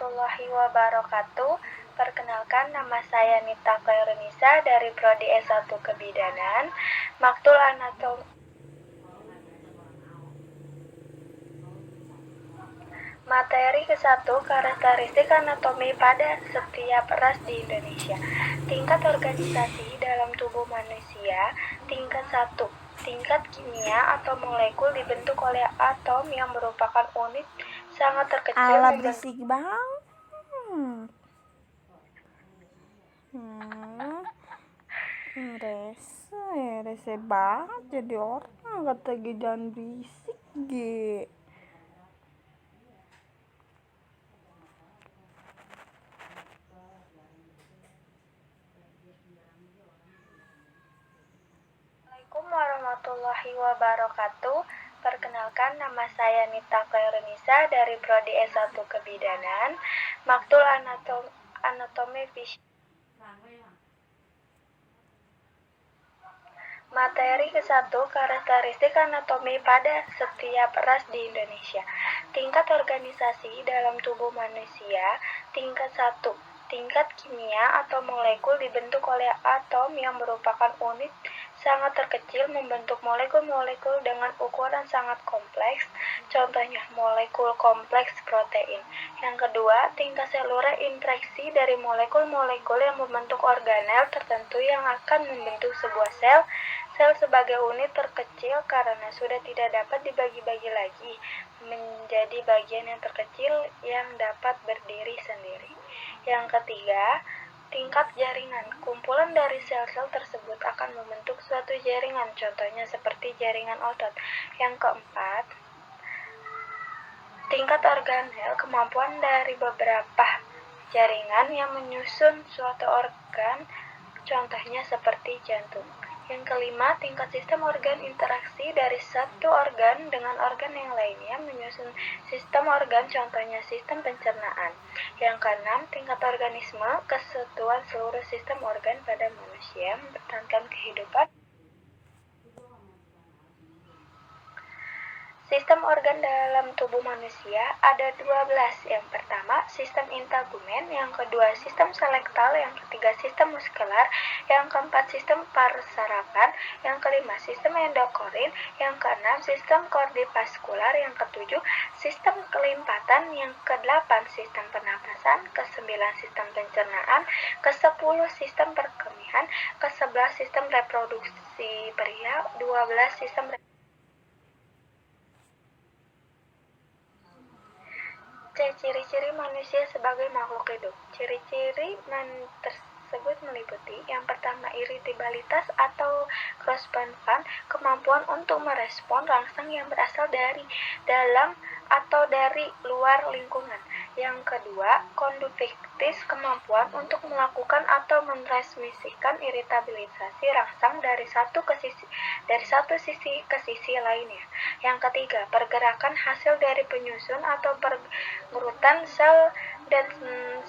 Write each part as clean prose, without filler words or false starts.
warahmatullahi wabarakatuh. Perkenalkan, nama saya Nita Khairunisa dari Prodi S1 Kebidanan, Maktul Anatomi. Materi ke-1, karakteristik anatomi pada setiap ras di Indonesia. Tingkat organisasi dalam tubuh manusia. Tingkat 1, tingkat kimia atau molekul dibentuk oleh atom yang merupakan unit sangat terkecil. Ala berisik banget. Rese banget jadi orang kata jangan berisik ge. Assalamualaikum warahmatullahi wabarakatuh. Perkenalkan, nama saya Nita Khairunisa dari Prodi S1 Kebidanan, Maktul Anatomi Fisik. Materi ke-1, karakteristik anatomi pada setiap ras di Indonesia. Tingkat organisasi dalam tubuh manusia. Tingkat 1, tingkat kimia atau molekul dibentuk oleh atom yang merupakan unit sangat terkecil membentuk molekul-molekul dengan ukuran sangat kompleks, contohnya molekul kompleks protein. Yang kedua, tingkat seluler interaksi dari molekul-molekul yang membentuk organel tertentu yang akan membentuk sebuah sel. Sel sebagai unit terkecil karena sudah tidak dapat dibagi-bagi lagi menjadi bagian yang terkecil yang dapat berdiri sendiri. Yang ketiga, tingkat jaringan. Kumpulan dari sel-sel tersebut akan membentuk suatu jaringan, contohnya seperti jaringan otot. Yang keempat, tingkat organel. Kemampuan dari beberapa jaringan yang menyusun suatu organ, contohnya seperti jantung. Yang kelima, tingkat sistem organ interaksi dari satu organ dengan organ yang lainnya menyusun sistem organ, contohnya sistem pencernaan. Yang keenam, tingkat organisme, kesatuan seluruh sistem organ pada manusia mempertahankan kehidupan. Sistem organ dalam tubuh manusia ada 12. Yang pertama, sistem integumen. Yang kedua, sistem selektal. Yang ketiga, sistem muskular. Yang keempat, sistem persarafan. Yang kelima, sistem endokrin. Yang keenam, sistem kardiovaskular. Yang ketujuh, sistem kelimpatan. Yang kedelapan, sistem pernapasan. Kesembilan, sistem pencernaan. Kesepuluh, sistem perkemihan. Kesebelas, sistem reproduksi pria. 12, sistem ciri-ciri manusia sebagai makhluk hidup. Ciri-ciri tersebut meliputi yang pertama, iritabilitas atau cross-band, kemampuan untuk merespon rangsang yang berasal dari dalam atau dari luar lingkungan. Yang kedua, konduktivitas, kemampuan untuk melakukan atau mentransmisikan iritabilisasi rangsang dari satu sisi ke sisi lainnya. Yang ketiga, pergerakan hasil dari penyusun atau perutan sel dan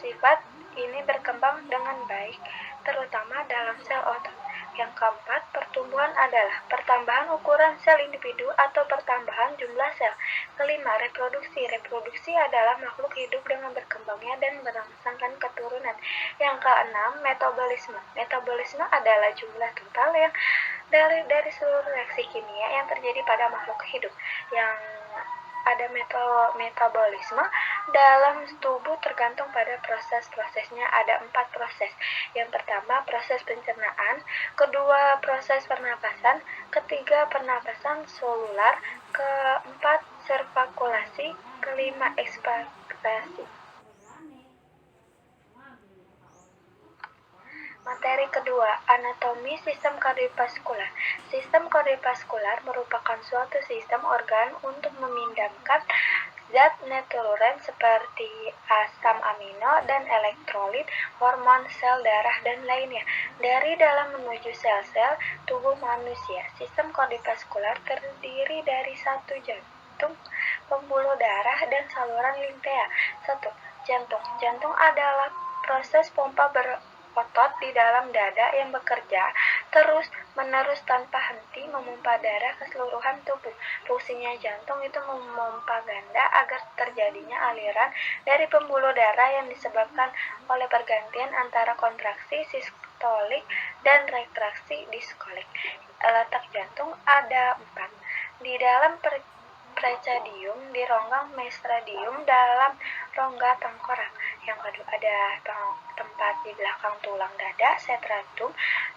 sifat ini berkembang dengan baik, terutama dalam sel otot. Yang keempat, pertumbuhan adalah pertambahan ukuran sel individu atau pertambahan jumlah sel. Kelima, reproduksi. Reproduksi adalah makhluk hidup dengan berkembangnya dan merangsangkan keturunan. Yang keenam, metabolisme. Metabolisme adalah jumlah total yang dari seluruh reaksi kimia yang terjadi pada makhluk hidup. Yang ada metabolisme dalam tubuh tergantung pada proses-prosesnya. Ada 4 proses. Yang pertama, proses pencernaan. Kedua, proses pernapasan. Ketiga, pernapasan selular. Keempat, sirkulasi. Kelima, ekspirasi. Materi kedua, anatomi sistem kardiovaskular. Sistem kardiovaskular merupakan suatu sistem organ untuk memindahkan zat naturen seperti asam amino dan elektrolit, hormon, sel darah, dan lainnya dari dalam menuju sel-sel tubuh manusia. Sistem kardiovaskular terdiri dari satu jantung, pembuluh darah, dan saluran limpea. 1. Jantung. Jantung adalah proses pompa otot di dalam dada yang bekerja terus menerus tanpa henti memompa darah ke seluruhan tubuh. Fungsinya jantung itu memompa ganda agar terjadinya aliran dari pembuluh darah yang disebabkan oleh pergantian antara kontraksi sistolik dan retraksi distolik. Letak jantung ada 4. Di dalam precordium, di rongga mesocardium, dalam rongga tengkorak. Yang kedua ada tempat di belakang tulang dada, stratum.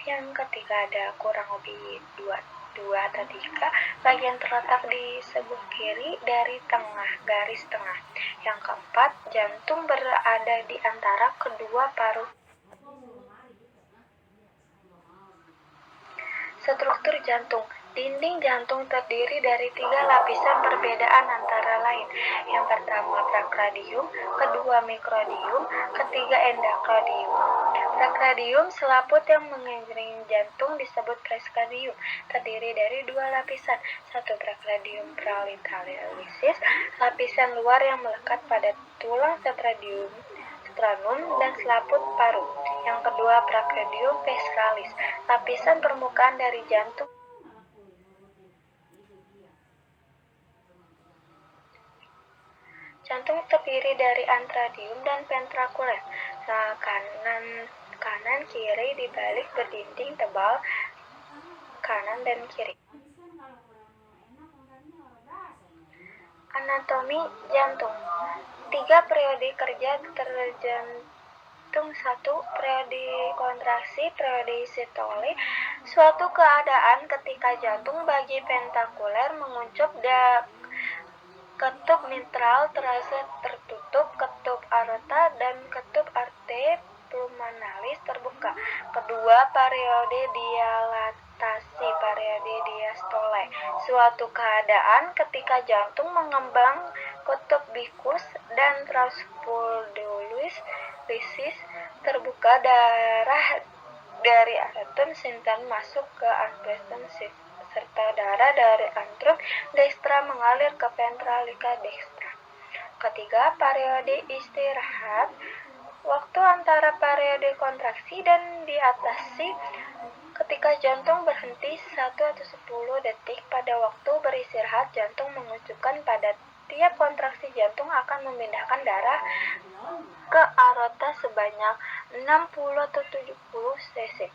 Yang ketiga ada kurang lebih 2 atau 3 bagian terletak di sebelah kiri dari tengah garis tengah. Yang keempat, jantung berada di antara kedua paru. Struktur jantung. Dinding jantung terdiri dari 3 lapisan perbedaan antara lain. Yang pertama precordium, kedua myocardium, ketiga endocardium. Precordium, selaput yang mengelilingi jantung, disebut precordium, terdiri dari 2 lapisan. Satu precordium palaeolalis, lapisan luar yang melekat pada tulang sternum dan selaput paru. Yang kedua precordium ventralis, lapisan permukaan dari jantung. Jantung terdiri dari antradium dan ventrakuler. Kanan kiri dibalik berdinding tebal kanan dan kiri. Anatomi jantung. 3 periode kerja terjantung. 1. Periode kontraksi, periode sistolik. Suatu keadaan ketika jantung bagi ventrakuler menguncup ketup mitral terasa tertutup, ketup aorta dan ketup arteria pulmonalis terbuka. Kedua, periode dilatasi, periode diastole. Suatu keadaan ketika jantung mengembang ketup vicus dan transpulmonalis terbuka, darah dari aorta sinten masuk ke antrum serta darah dari antrum dextra mengalir ke ventralica dextra. Ketiga, periode istirahat. Waktu antara periode kontraksi dan diatasi. Ketika jantung berhenti 1 atau 10 detik pada waktu beristirahat, jantung mengucapkan pada tiap kontraksi jantung akan memindahkan darah ke aorta sebanyak 60 atau 70 cc.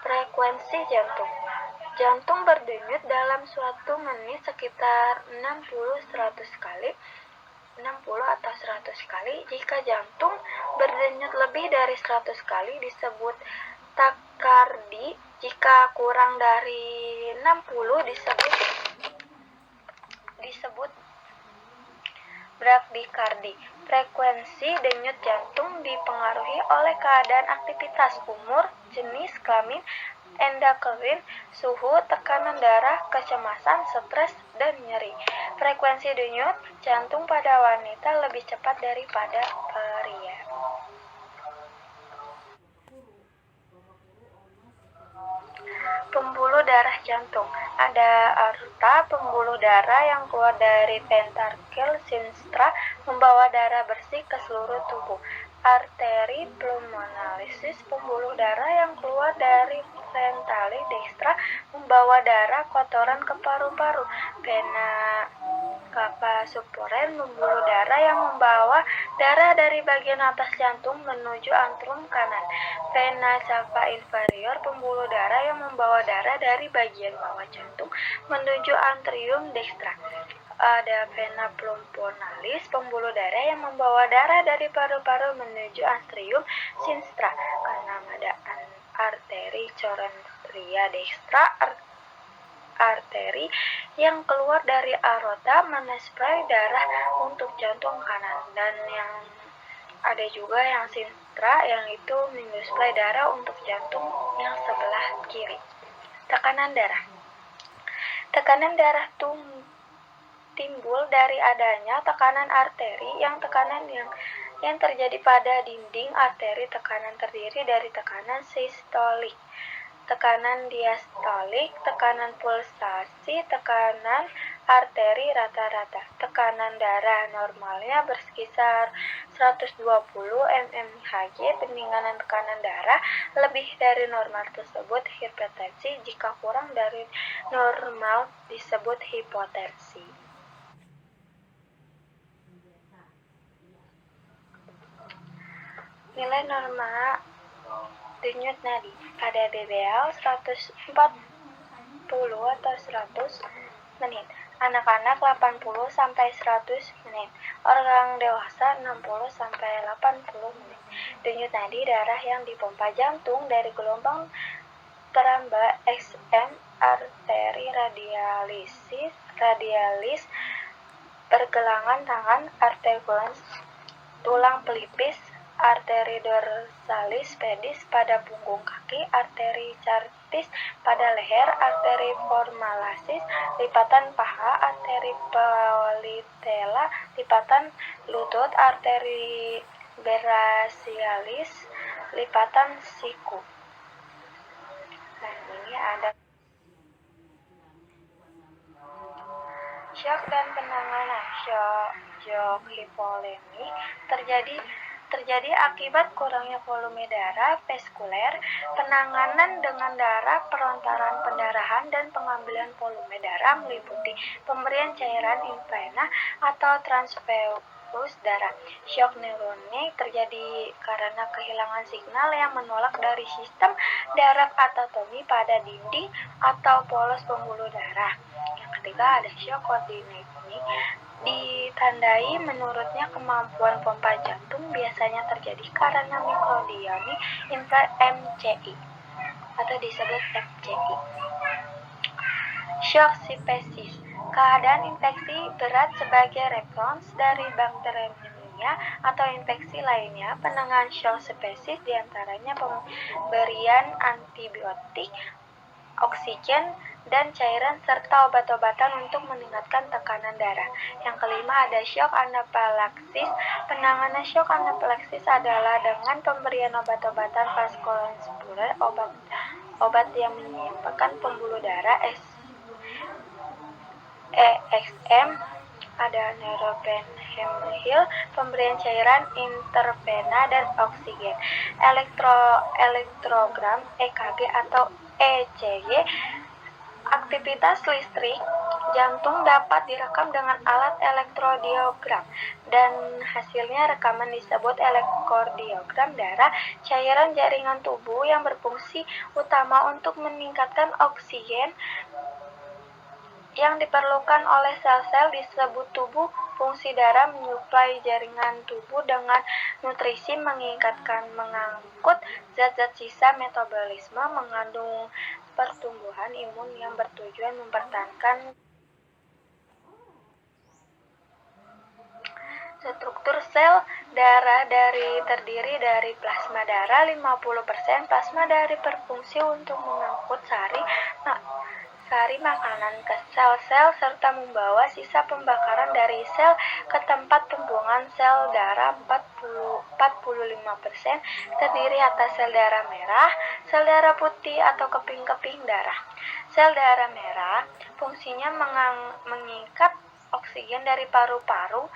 Frekuensi jantung. Jantung berdenyut dalam suatu menit sekitar 60-100 kali. 60 atau 100 kali. Jika jantung berdenyut lebih dari 100 kali disebut takardi. Jika kurang dari 60 disebut brakikardi. Frekuensi denyut jantung dipengaruhi oleh keadaan aktivitas, umur, jenis kelamin, endokrin, suhu, tekanan darah, kecemasan, stres, dan nyeri. Frekuensi denyut jantung pada wanita lebih cepat daripada pria. Pembuluh darah jantung. Ada aorta, pembuluh darah yang keluar dari ventricle sinistra membawa darah bersih ke seluruh tubuh. Arteri pulmonalis, pembuluh darah yang keluar dari ventrale dextra membawa darah kotoran ke paru-paru. Vena cava superior, pembuluh darah yang membawa darah dari bagian atas jantung menuju antrum kanan. Vena cava inferior, pembuluh darah yang membawa darah dari bagian bawah jantung menuju atrium dextra. Ada vena pulmonalis, pembuluh darah yang membawa darah dari paru-paru menuju atrium sinistra. Karena ada arteri coronary dextra, arteri yang keluar dari aorta menyuplai darah untuk jantung kanan, dan yang ada juga yang sinistra yang itu menyuplai darah untuk jantung yang sebelah kiri. Tekanan darah. Tekanan darah timbul dari adanya tekanan arteri yang terjadi pada dinding arteri. Tekanan terdiri dari tekanan sistolik, tekanan diastolik, tekanan pulsasi, tekanan arteri rata-rata. Tekanan darah normalnya berkisar 120 mmHg. Peningkatan tekanan darah lebih dari normal tersebut hipertensi. Jika kurang dari normal disebut hipotensi. Nilai normal denyut nadi pada BBL 140 atau 100 menit. Anak-anak 80 sampai 100 menit. Orang dewasa 60 sampai 80 menit. Denyut nadi darah yang dipompa jantung dari gelombang teramba XM arteri radialis pergelangan tangan arterioles tulang pelipis arteri dorsalis pedis pada punggung kaki, arteri cartis pada leher, arteri formalis lipatan paha, arteri politella lipatan lutut, arteri brachialis lipatan siku. Nah, ini ada shock dan penanganan. Shock hipovolemik terjadi akibat kurangnya volume darah vaskuler. Penanganan dengan darah, perontaran pendarahan, dan pengambilan volume darah meliputi pemberian cairan intravena atau transfus darah. Shock neuronik terjadi karena kehilangan signal yang menolak dari sistem darah atatomi pada dinding atau polos pembuluh darah. Yang ketiga ada shock koordinatif. Ditandai menurutnya kemampuan pompa jantung biasanya terjadi karena mikrodinamik infra MCI atau disebut MCI. Shock sepsis, keadaan infeksi berat sebagai respons dari bakteri pneumonia atau infeksi lainnya. Penanganan shock sepsis diantaranya pemberian antibiotik, oksigen, dan cairan serta obat-obatan untuk meningkatkan tekanan darah. Yang kelima ada shock anafilaksis. Penanganan shock anafilaksis adalah dengan pemberian obat-obatan vaskularis, obat yang menyiapkan pembuluh darah EXM, ada neurobenhemil, pemberian cairan intravena dan oksigen, elektrogram EKG atau ECG. Aktivitas listrik jantung dapat direkam dengan alat elektrodiogram dan hasilnya rekaman disebut elektrodiogram darah. Cairan jaringan tubuh yang berfungsi utama untuk meningkatkan oksigen yang diperlukan oleh sel-sel disebut tubuh. Fungsi darah menyuplai jaringan tubuh dengan nutrisi, mengangkut zat-zat sisa metabolisme, mengandung pertumbuhan imun yang bertujuan mempertahankan struktur sel darah terdiri dari plasma darah 50%. Plasma darah berfungsi untuk mengangkut sari makanan ke sel-sel serta membawa sisa pembakaran dari sel ke tempat pembuangan. Sel darah 45% terdiri atas sel darah merah, sel darah putih atau keping-keping darah. Sel darah merah fungsinya mengikat oksigen dari paru-paru,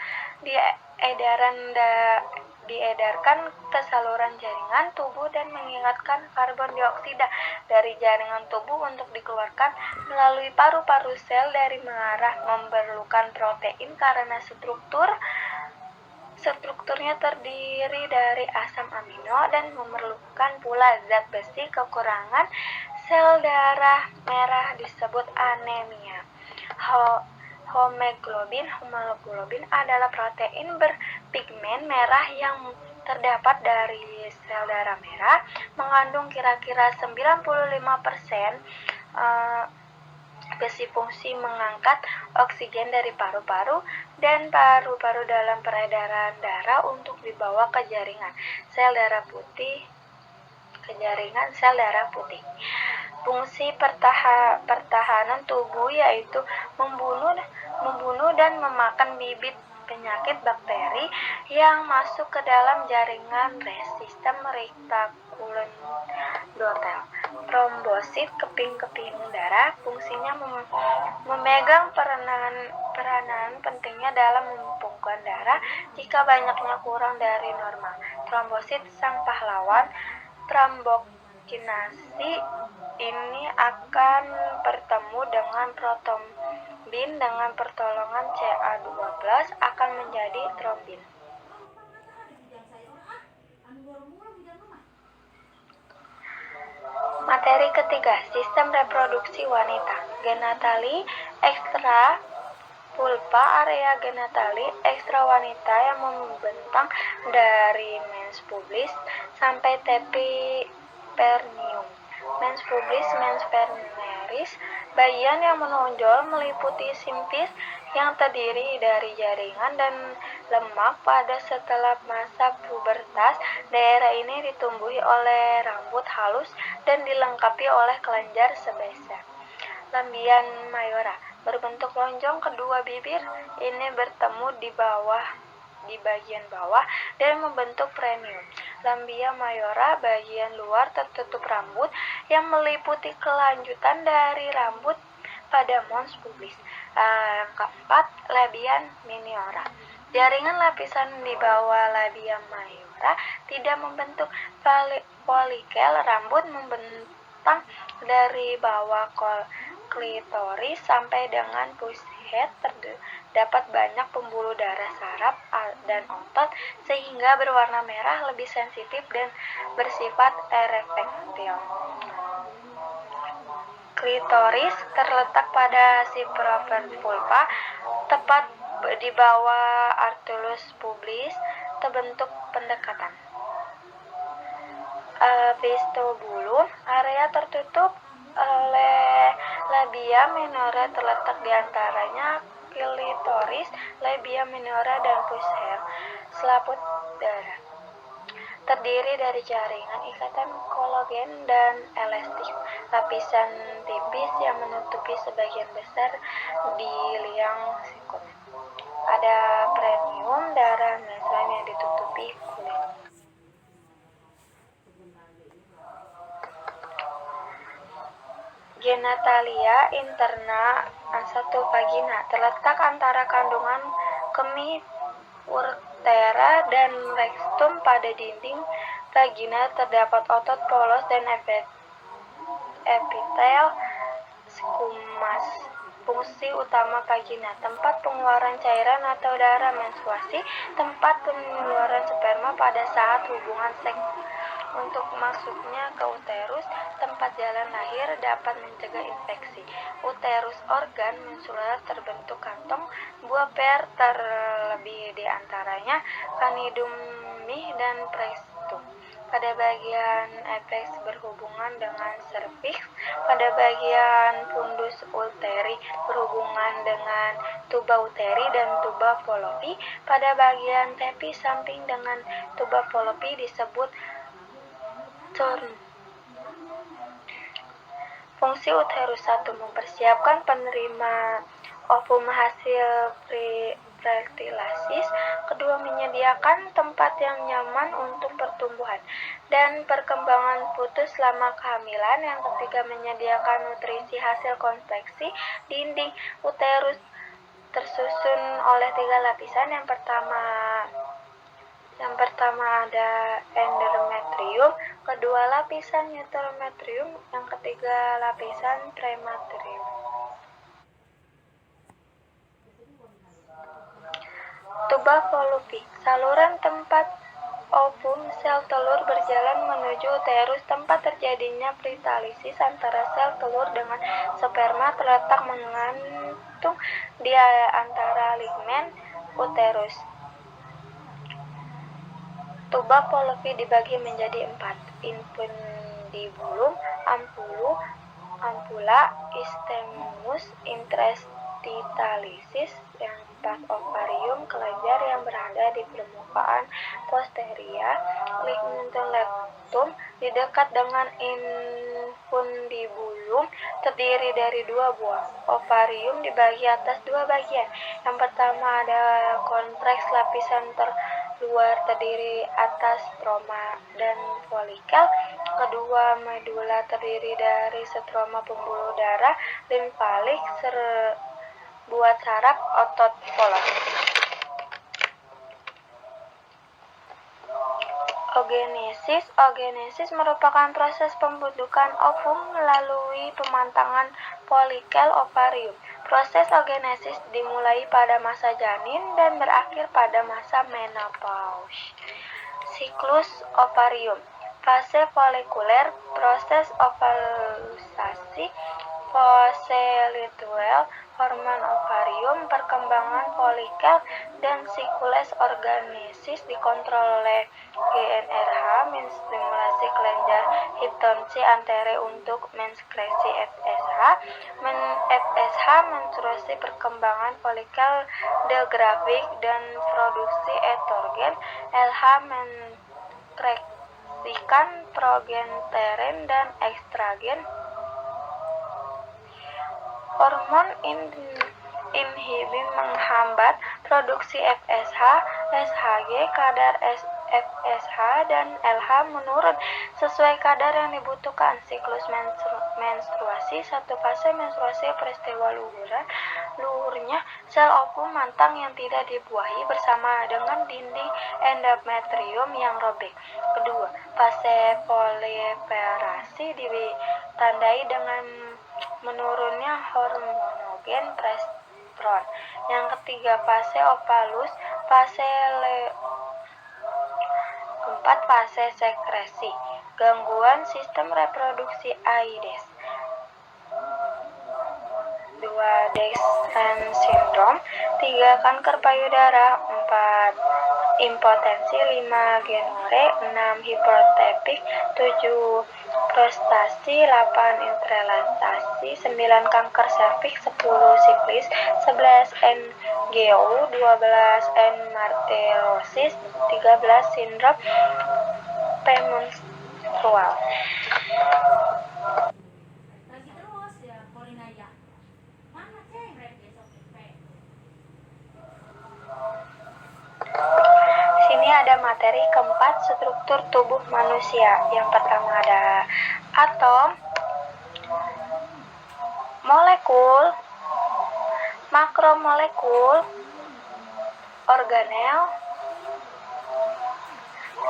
diedarkan ke saluran jaringan tubuh dan mengingatkan karbon dioksida dari jaringan tubuh untuk dikeluarkan melalui paru-paru. Sel dari merah memerlukan protein karena strukturnya terdiri dari asam amino dan memerlukan pula zat besi. Kekurangan sel darah merah disebut anemia. Hemoglobin adalah protein berpigmen merah yang terdapat dari sel darah merah, mengandung kira-kira 95% besi. Fungsi mengangkat oksigen dari paru-paru dan paru-paru dalam peredaran darah untuk dibawa ke jaringan sel darah putih. Fungsi pertahanan tubuh yaitu membunuh dan memakan bibit penyakit bakteri yang masuk ke dalam jaringan sistem retikulum endotelium. Trombosit, keping-keping darah, fungsinya memegang peranan pentingnya dalam mengumpulkan darah jika banyaknya kurang dari normal. Trombosit sang pahlawan. Trombokinasi ini akan bertemu dengan protombin dengan pertolongan Ca12 akan menjadi trombin. Materi ketiga, sistem reproduksi wanita. Genitali ekstra pulpa, area genitali ekstra wanita yang membentang dari mens pubis sampai tepi perineum. Mens pubis, mens perineris, bagian yang menonjol meliputi simpis yang terdiri dari jaringan dan lemak pada setelah masa pubertas. Daerah ini ditumbuhi oleh rambut halus dan dilengkapi oleh kelenjar sebesar lambian mayora. Berbentuk lonjong, kedua bibir ini bertemu di bagian bawah dan membentuk perineum. Lambia mayora bagian luar tertutup rambut yang meliputi kelanjutan dari rambut pada mons pubis. Keempat, labia minora. Jaringan lapisan di bawah labia mayora tidak membentuk folikel. Rambut membentang dari bawah klitoris sampai dengan pushead. Terdapat banyak pembuluh darah saraf dan otot sehingga berwarna merah, lebih sensitif dan bersifat erektil. Klitoris terletak pada pulpa, tepat di bawah arterus pubis, terbentuk pendekatan. Vestibulum, area tertutup oleh labia minora, terletak di antaranya klitoris, labia minora, dan pushead. Selaput darah terdiri dari jaringan, ikatan kolagen, dan elastik. Lapisan tipis yang menutupi sebagian besar di liang sikut. Ada perineum, darah mesra yang ditutupi kulit. Genitalia interna atau vagina terletak antara kandungan kemih urethra dan rectum. Pada dinding vagina terdapat otot polos dan epitel squamous. Fungsi utama vagina: tempat pengeluaran cairan atau darah menstruasi, tempat pengeluaran sperma pada saat hubungan seks. Untuk masuknya ke uterus, tempat jalan lahir, dapat mencegah infeksi. Uterus, organ menstrual, terbentuk kantong buah per, terlebih di antaranya canidum dan prestum. Pada bagian apeks berhubungan dengan serviks. Pada bagian fundus uteri berhubungan dengan tuba uteri dan tuba fallopi. Pada bagian tepi samping dengan tuba fallopi disebut cornu. Fungsi uterus: 1. Mempersiapkan penerima ovum hasil fertilisis. 2. Menyediakan tempat yang nyaman untuk pertumbuhan dan perkembangan putus selama kehamilan. Yang 3. Menyediakan nutrisi hasil kontraksi. Dinding uterus tersusun oleh 3 lapisan. Yang pertama ada endometrium, kedua lapisan mesometrium, yang ketiga lapisan premetrium. Tuba fallopi, saluran tempat ovum sel telur berjalan menuju uterus. Tempat terjadinya fertilisis antara sel telur dengan sperma, terletak menggantung di antara ligmen uterus. Tuba fallopi dibagi menjadi 4: infundibulum, ampula, isthmus, interstitialis. Yang 4: ovarium, kelenjar yang berada di permukaan posterior. Rectum di dekat dengan infundibulum, terdiri dari 2 buah. Ovarium dibagi atas 2 bagian. Yang pertama ada kontraks lapisan luar terdiri atas stroma dan folikel. Kedua, medula terdiri dari stroma pembuluh darah, limfalik, buat saraf, otot polos. Ogenesis merupakan proses pembentukan ovum melalui pematangan folikel ovarium. Proses ogenesis dimulai pada masa janin dan berakhir pada masa menopause. Siklus ovarium. Fase folikuler, proses ovulusasi, fase luteal, hormon ovarium, perkembangan folikel, dan siklus organesis dikontrol oleh GnRH, menstimulasi kelenjar hitonsi antere untuk menskresi FSH, FSH menstruasi perkembangan folikel degrafik dan produksi estrogen, LH mensekresikan progesteron dan estrogen. Hormon inhibin menghambat produksi FSH, SHG, kadar FSH dan LH menurun sesuai kadar yang dibutuhkan. Siklus menstruasi. Satu fase menstruasi peristiwa luhurnya sel ovum mantang yang tidak dibuahi bersama dengan dinding endometrium yang robek. Kedua, fase proliferasi ditandai dengan menurunnya hormogen progesteron. Yang ketiga, fase ovalus. Keempat, fase sekresi. Gangguan sistem reproduksi AIDS. 2. Dextran syndrome. 3. Kanker payudara. 4. Impotensi. 5. Genore. 6. Hipertropik. 7. Prostasi. 8. intralactasi. 9. Kanker serviks. 10. Sifilis. 11. NGO. 12. endometriosis. 13. Sindrom premenstrual. Sini ada materi keempat, struktur tubuh manusia. Yang pertama ada atom, molekul, makromolekul, organel,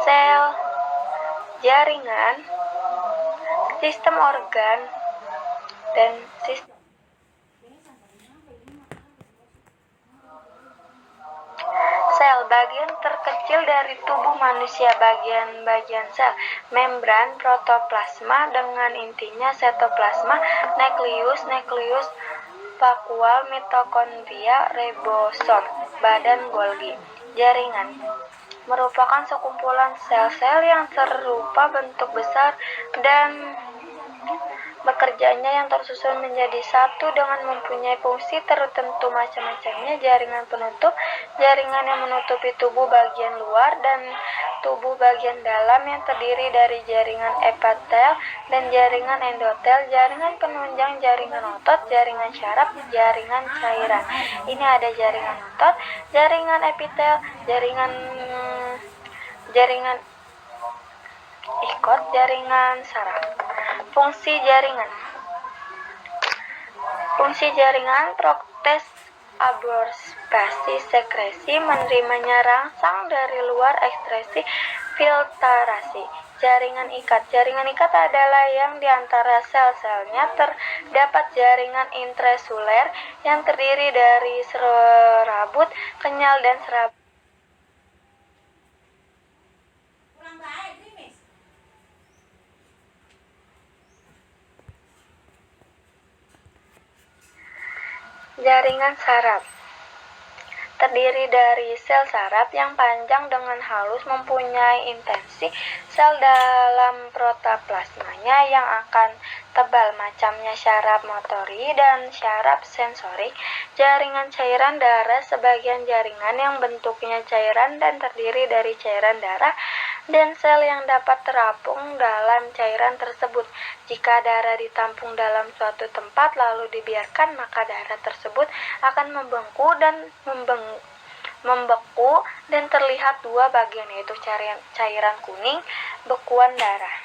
sel, jaringan, sistem organ, dan sistem sel. Bagian terkecil dari tubuh manusia, bagian sel, membran, protoplasma dengan intinya, sitoplasma, nukleus, vakuol, mitokondria, ribosom, badan Golgi. Jaringan merupakan sekumpulan sel-sel yang serupa bentuk besar dan bekerjanya yang tersusun menjadi satu dengan mempunyai fungsi tertentu macam-macamnya. Jaringan penutup, jaringan yang menutupi tubuh bagian luar dan tubuh bagian dalam yang terdiri dari jaringan epitel dan jaringan endotel, jaringan penunjang, jaringan otot, jaringan syaraf, jaringan cairan. Ini ada jaringan otot, jaringan epitel, jaringan ikot, jaringan saraf. Fungsi jaringan proktes, absorpsi, sekresi, menerimanya rangsang dari luar, ekstresi, filtrasi. Jaringan ikat adalah yang di antara sel-selnya terdapat jaringan intraseluler yang terdiri dari serabut kenyal dan serabut jaringan saraf. Terdiri dari sel saraf yang panjang dengan halus, mempunyai intensi sel dalam protoplasmanya yang akan tebal, macamnya syaraf motorik dan syaraf sensorik. Jaringan cairan darah, sebagian jaringan yang bentuknya cairan dan terdiri dari cairan darah dan sel yang dapat terapung dalam cairan tersebut. Jika darah ditampung dalam suatu tempat lalu dibiarkan, maka darah tersebut akan membengkak membeku dan terlihat dua bagian, yaitu cairan kuning, bekuan darah.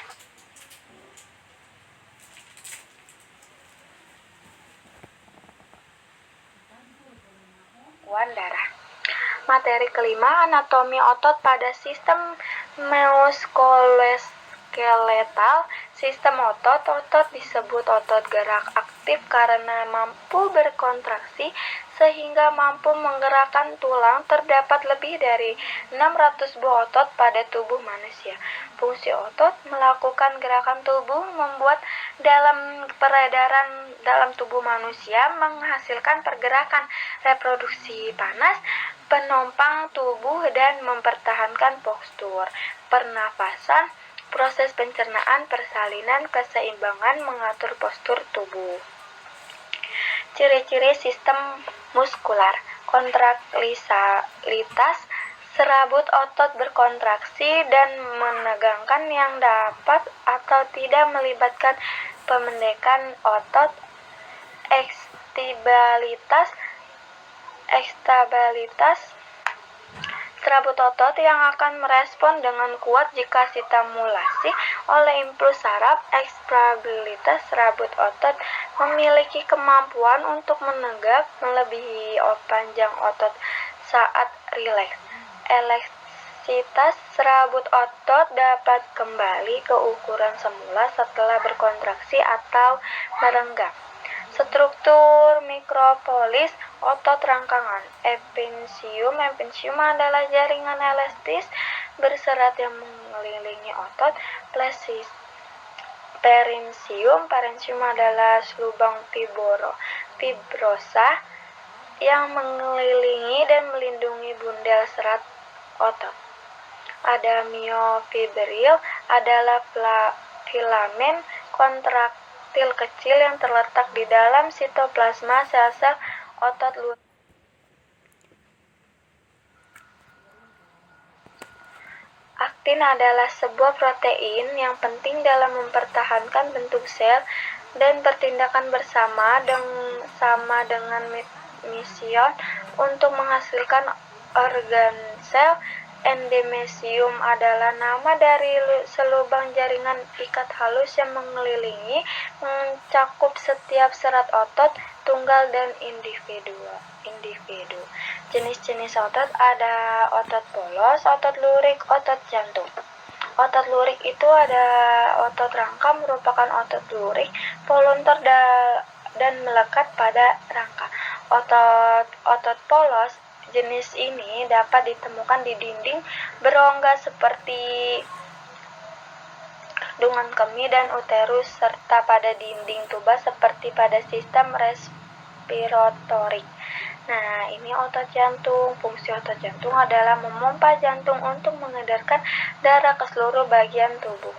Materi kelima, anatomi otot pada sistem muskuloskeletal. Sistem otot disebut otot gerak aktif karena mampu berkontraksi sehingga mampu menggerakkan tulang. Terdapat lebih dari 600 buah otot pada tubuh manusia. Fungsi otot melakukan gerakan tubuh, membuat peredaran dalam tubuh manusia, menghasilkan pergerakan, reproduksi panas, penopang tubuh, dan mempertahankan postur pernafasan, proses pencernaan, persalinan, keseimbangan, mengatur postur tubuh. Ciri-ciri sistem muskular: kontraktilitas, serabut otot berkontraksi dan menegangkan yang dapat atau tidak melibatkan pemendekan otot. Ekstabilitas, serabut otot yang akan merespon dengan kuat jika stimulasi oleh impuls saraf. Ekstabilitas, serabut otot memiliki kemampuan untuk menegak melebihi panjang otot saat rileks. Elastisitas, serabut otot dapat kembali ke ukuran semula setelah berkontraksi atau merenggang. Struktur mikropolis otot rangkangan. Epinsium adalah jaringan elastis berserat yang mengelilingi otot. Parensium adalah lubang fibrosa yang mengelilingi dan melindungi bundel serat otot. Ada myofibril adalah filamen kontraktil kecil yang terletak di dalam sitoplasma sel-sel otot lurik. Aktin adalah sebuah protein yang penting dalam mempertahankan bentuk sel dan bertindakan bersama dengan mission untuk menghasilkan organ sel. Endemesium adalah nama dari selubang jaringan ikat halus yang mengelilingi, mencakup setiap serat otot tunggal dan individu. Jenis-jenis otot ada otot polos, otot lurik, otot jantung. Otot lurik itu ada otot rangka, merupakan otot lurik volunter dan melekat pada rangka. Otot polos jenis ini dapat ditemukan di dinding berongga seperti kandungan kemih dan uterus, serta pada dinding tuba seperti pada sistem respiratorik. Nah, ini otot jantung. Fungsi otot jantung adalah memompa jantung untuk mengedarkan darah ke seluruh bagian tubuh.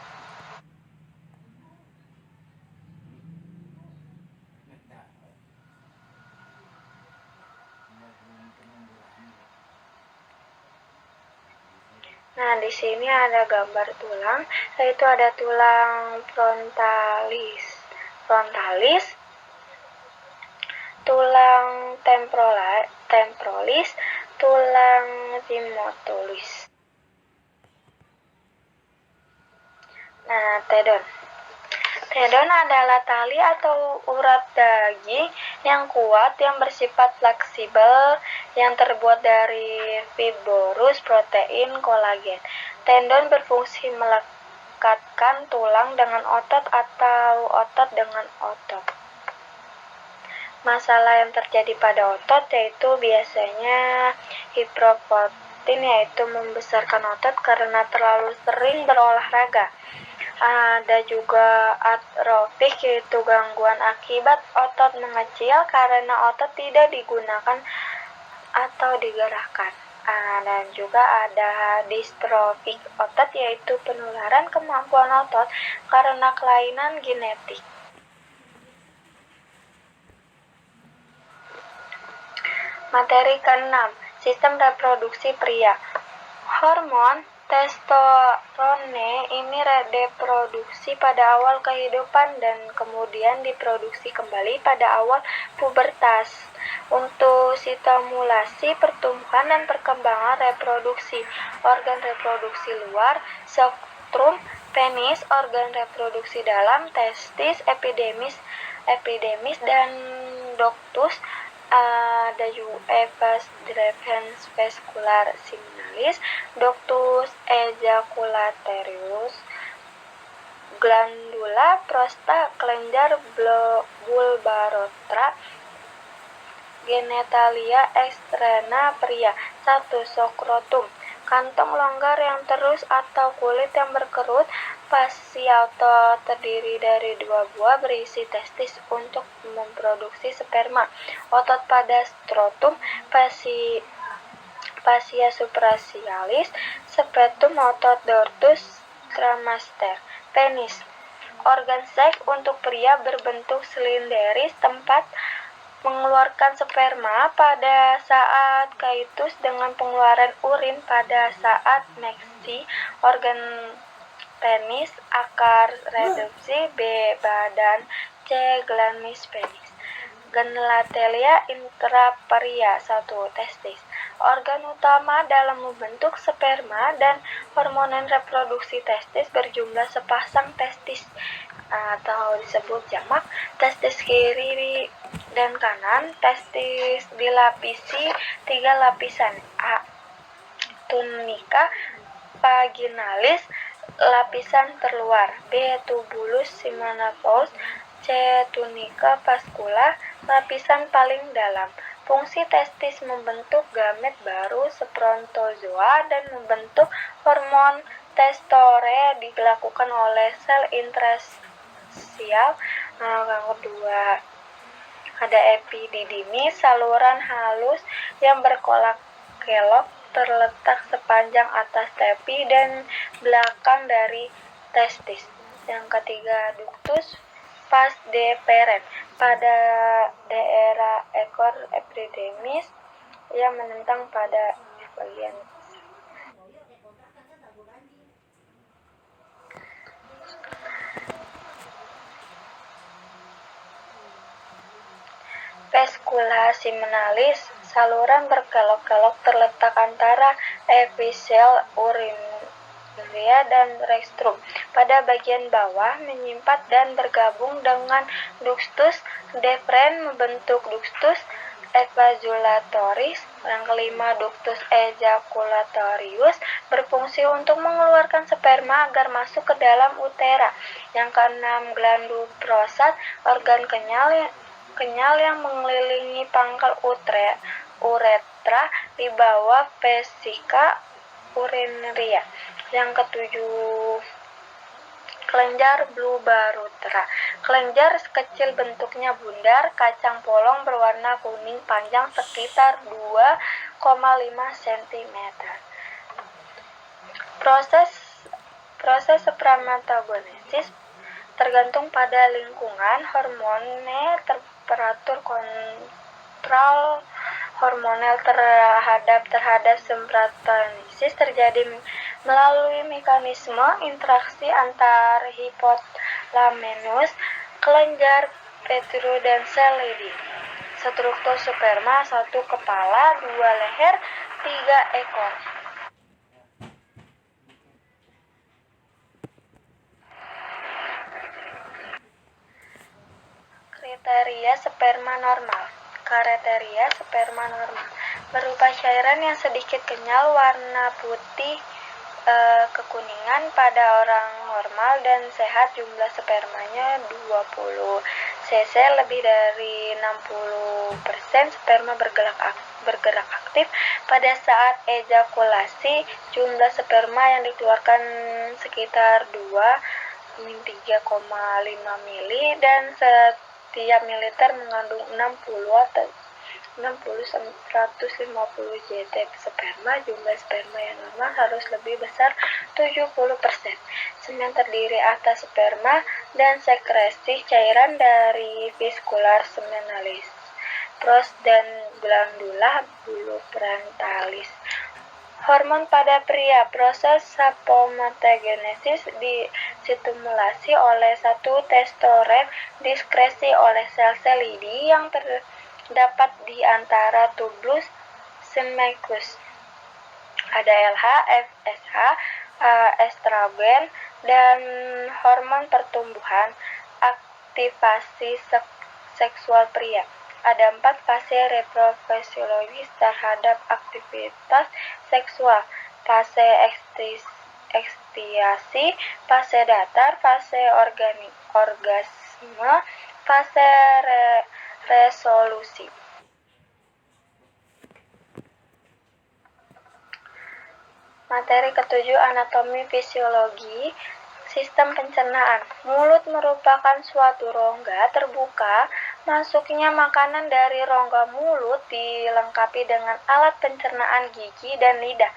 Nah, di sini ada gambar tulang, yaitu ada tulang frontalis, tulang temporalis, tulang timotolis. Nah, tendon. Tendon adalah tali atau urat daging yang kuat yang bersifat fleksibel yang terbuat dari fibrous protein kolagen. Tendon berfungsi melekatkan tulang dengan otot atau otot dengan otot. Masalah yang terjadi pada otot yaitu biasanya hipertrofi, yaitu membesarkan otot karena terlalu sering berolahraga. Ada juga atrofik, yaitu gangguan akibat otot mengecil karena otot tidak digunakan atau digerakkan. Dan juga ada distrofik otot, yaitu penularan kemampuan otot karena kelainan genetik. Materi ke-6, sistem reproduksi pria. Hormon Testosterone ini diproduksi pada awal kehidupan dan kemudian diproduksi kembali pada awal pubertas untuk stimulasi pertumbuhan dan perkembangan reproduksi. Organ reproduksi luar, skrotum, penis, organ reproduksi dalam, testis, epididymis dan ductus. Ada juga vas deferens vascular seminalis, ductus ejaculatorius, glandula prostata, kelenjar bulbarotra, genitalia eksterna pria. 1. Skrotum, kantong longgar yang terus atau kulit yang berkerut, pasi atau terdiri dari 2 buah berisi testis untuk memproduksi sperma. Otot pada skrotum, fascia suprasialis, septum, otot dorsus, cremaster. Penis, organ seks untuk pria berbentuk silinderis, tempat mengeluarkan sperma pada saat kaitus dengan pengeluaran urin pada saat menstruasi. Organ penis, akar reduksi, B. badan, C. glands penis. Genitalia intraperia. 1. Testis, organ utama dalam membentuk sperma dan hormon reproduksi. Testis berjumlah sepasang testis atau disebut jamak. Testis kiri dan kanan. Testis dilapisi 3 lapisan. A. Tunica vaginalis, lapisan terluar. B. Tubulus seminiferus. C. Tunica vascula, lapisan paling dalam. Fungsi testis membentuk gamet baru spermatozoa dan membentuk hormon testosteron dilakukan oleh sel intrasial. Yang kedua, ada epididymis, saluran halus yang berkelok terletak sepanjang atas tepi dan belakang dari testis. Yang ketiga, ductus vas deferens, pada daerah ekor epididymis yang menentang pada bagian vascula seminalis, saluran berkelok-kelok terletak antara episel urinaria dan rectum. Pada bagian bawah menyimpan dan bergabung dengan ductus deferens membentuk ductus ejaculatoris. Yang kelima, ductus ejaculatorius berfungsi untuk mengeluarkan sperma agar masuk ke dalam utera. Yang keenam, glandula prostat, organ kenyal yang mengelilingi pangkal uretra di bawah vesika urinaria. Yang ketujuh, kelenjar bulbarotra, kelenjar kecil bentuknya bundar, kacang polong berwarna kuning, panjang sekitar 2,5 cm. Proses spermatogenesis tergantung pada lingkungan, hormonnya temperatur, kontrol hormonal terhadap spermatogenesis terjadi melalui mekanisme interaksi antar hipotalamus, kelenjar pituitari dan sel lidi. Struktur sperma: 1 kepala, 2 leher, 3 ekor. Kriteria sperma normal. Kriteria sperma normal berupa cairan yang sedikit kenyal, warna putih kekuningan pada orang normal dan sehat. Jumlah spermanya 20 cc. Lebih dari 60% sperma bergerak aktif pada saat ejakulasi. Jumlah sperma yang dikeluarkan sekitar 2-3,5 mili dan setiap mililiter mengandung 60-150 jt sperma. Jumlah sperma yang normal harus lebih besar 70%. Semen terdiri atas sperma dan sekresi cairan dari vascular seminalis, pros dan glandula bulboparentalis. Hormon pada pria, proses spermatogenesis distimulasi oleh satu testosteron, diskresi oleh sel-sel lidi yang terdapat di antara tubulus semikus. Ada LH, FSH, estrogen, dan hormon pertumbuhan, aktivasi seksual pria. Ada 4 fase reprofiksiologis terhadap aktivitas seksual: fase ekstasi, fase datar, fase orgasme, fase resolusi. Materi ketujuh, anatomi fisiologi sistem pencernaan. Mulut merupakan suatu rongga terbuka. Masuknya makanan dari rongga mulut dilengkapi dengan alat pencernaan gigi dan lidah,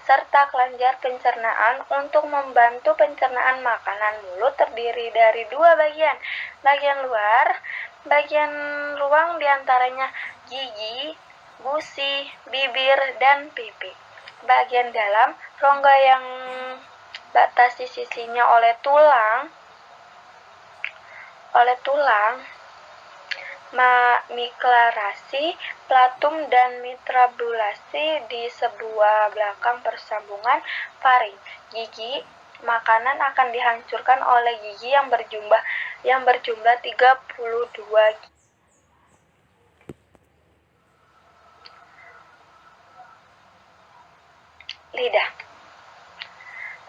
serta kelenjar pencernaan. Untuk membantu pencernaan makanan, mulut terdiri dari 2 bagian. Bagian luar, bagian ruang diantaranya gigi, gusi, bibir, dan pipi. Bagian dalam, rongga yang batasi sisinya oleh tulang miklarasi, platum, dan mitrabulasi di sebuah belakang persambungan faring. Gigi makanan akan dihancurkan oleh gigi yang berjumlah 32 gigi.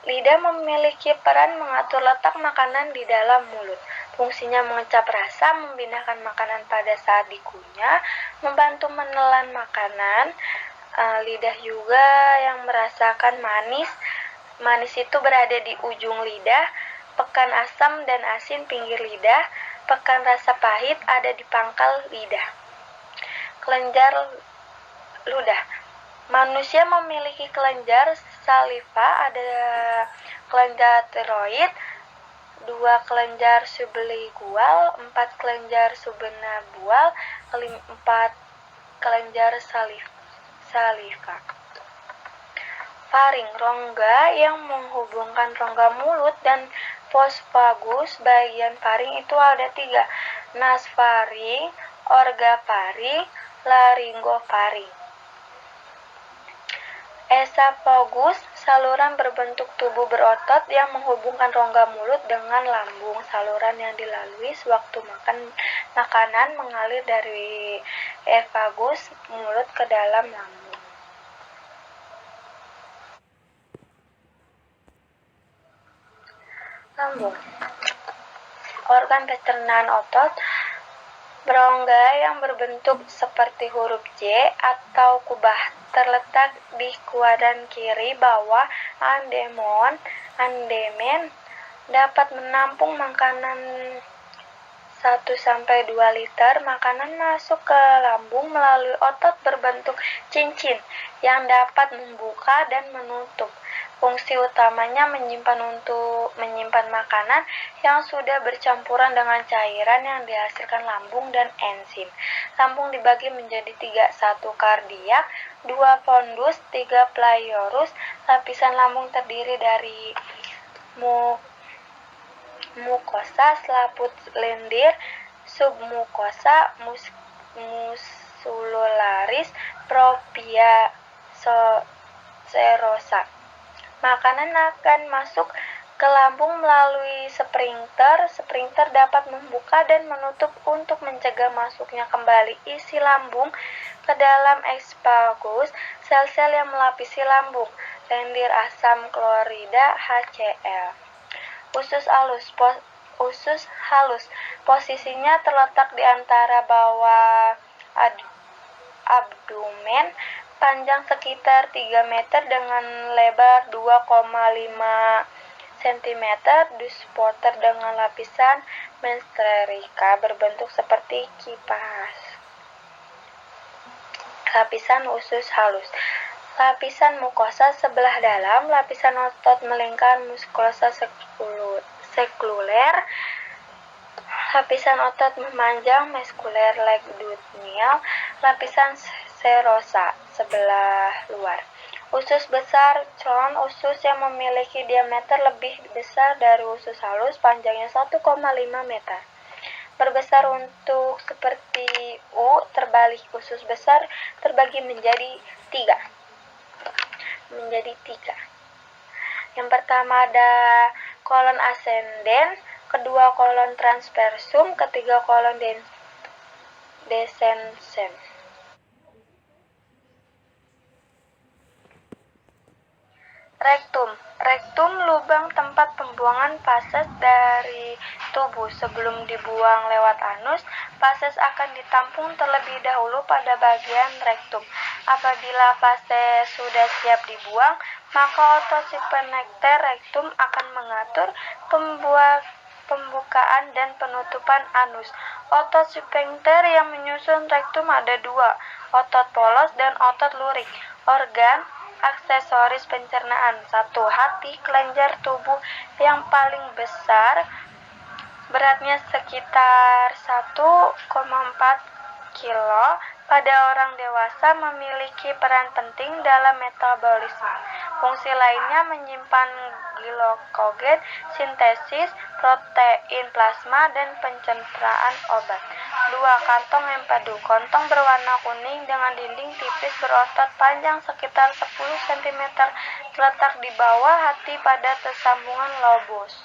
Lidah memiliki peran mengatur letak makanan di dalam mulut. Fungsinya mengecap rasa, memindahkan makanan pada saat dikunyah, membantu menelan makanan. Lidah juga yang merasakan manis. Manis itu berada di ujung lidah, pekan asam dan asin pinggir lidah, pekan rasa pahit ada di pangkal lidah. Kelenjar ludah. Manusia memiliki kelenjar saliva, ada kelenjar tiroid, 2 kelenjar sublingual, 4 kelenjar subnabual, 4 kelenjar saliva. Faring, rongga yang menghubungkan rongga mulut dan posfagus. Bagian faring itu ada 3, nasofaring, orgofaring, laryngofaring. Esofagus, saluran berbentuk tubuh berotot yang menghubungkan rongga mulut dengan lambung. Saluran yang dilalui sewaktu makanan mengalir dari esofagus mulut ke dalam lambung. Lambung, organ pencernaan otot. Berongga yang berbentuk seperti huruf J atau kubah terletak di kuadran kiri bawah andemen, dapat menampung makanan 1-2 liter. Makanan masuk ke lambung melalui otot berbentuk cincin yang dapat membuka dan menutup. Fungsi utamanya menyimpan makanan yang sudah bercampuran dengan cairan yang dihasilkan lambung dan enzim. Lambung dibagi menjadi 3, 1 kardiak, 2 pondus, 3 pleuros. Lapisan lambung terdiri dari mukosa, selaput lendir, submukosa, muscularis, propria, serosa. Makanan akan masuk ke lambung melalui sphinkter. Sphinkter dapat membuka dan menutup untuk mencegah masuknya kembali isi lambung ke dalam esophagus. Sel-sel yang melapisi lambung, lendir asam klorida HCl. Usus halus, posisinya terletak di antara bawah abdomen, panjang sekitar 3 meter dengan lebar 2,5 cm, disupporter dengan lapisan menstrika berbentuk seperti kipas. Lapisan usus halus. Lapisan mukosa sebelah dalam, lapisan otot melingkar mukosa sekuler, lapisan otot memanjang muskuler legitudinal, lapisan serosa sebelah luar. Usus besar, contoh usus yang memiliki diameter lebih besar dari usus halus, panjangnya 1,5 meter. Berbesar untuk seperti U, terbalik usus besar terbagi menjadi tiga. Yang pertama ada kolon ascenden, kedua kolon transversum, ketiga kolon descensum. Rektum. Rektum lubang tempat pembuangan fases dari tubuh. Sebelum dibuang lewat anus, fases akan ditampung terlebih dahulu pada bagian rektum. Apabila fases sudah siap dibuang, maka otot sphincter rektum akan mengatur pembukaan dan penutupan anus. Otot sphincter yang menyusun rektum ada dua, otot polos dan otot lurik. Organ aksesoris pencernaan. 1. Hati, kelenjar tubuh yang paling besar, beratnya sekitar 1,4 kilo. Pada orang dewasa memiliki peran penting dalam metabolisme. Fungsi lainnya menyimpan glukogen, sintesis protein plasma, dan pencernaan obat. 2. Kantong empedu. Kantong berwarna kuning dengan dinding tipis berotot panjang sekitar 10 cm terletak di bawah hati pada sambungan lobus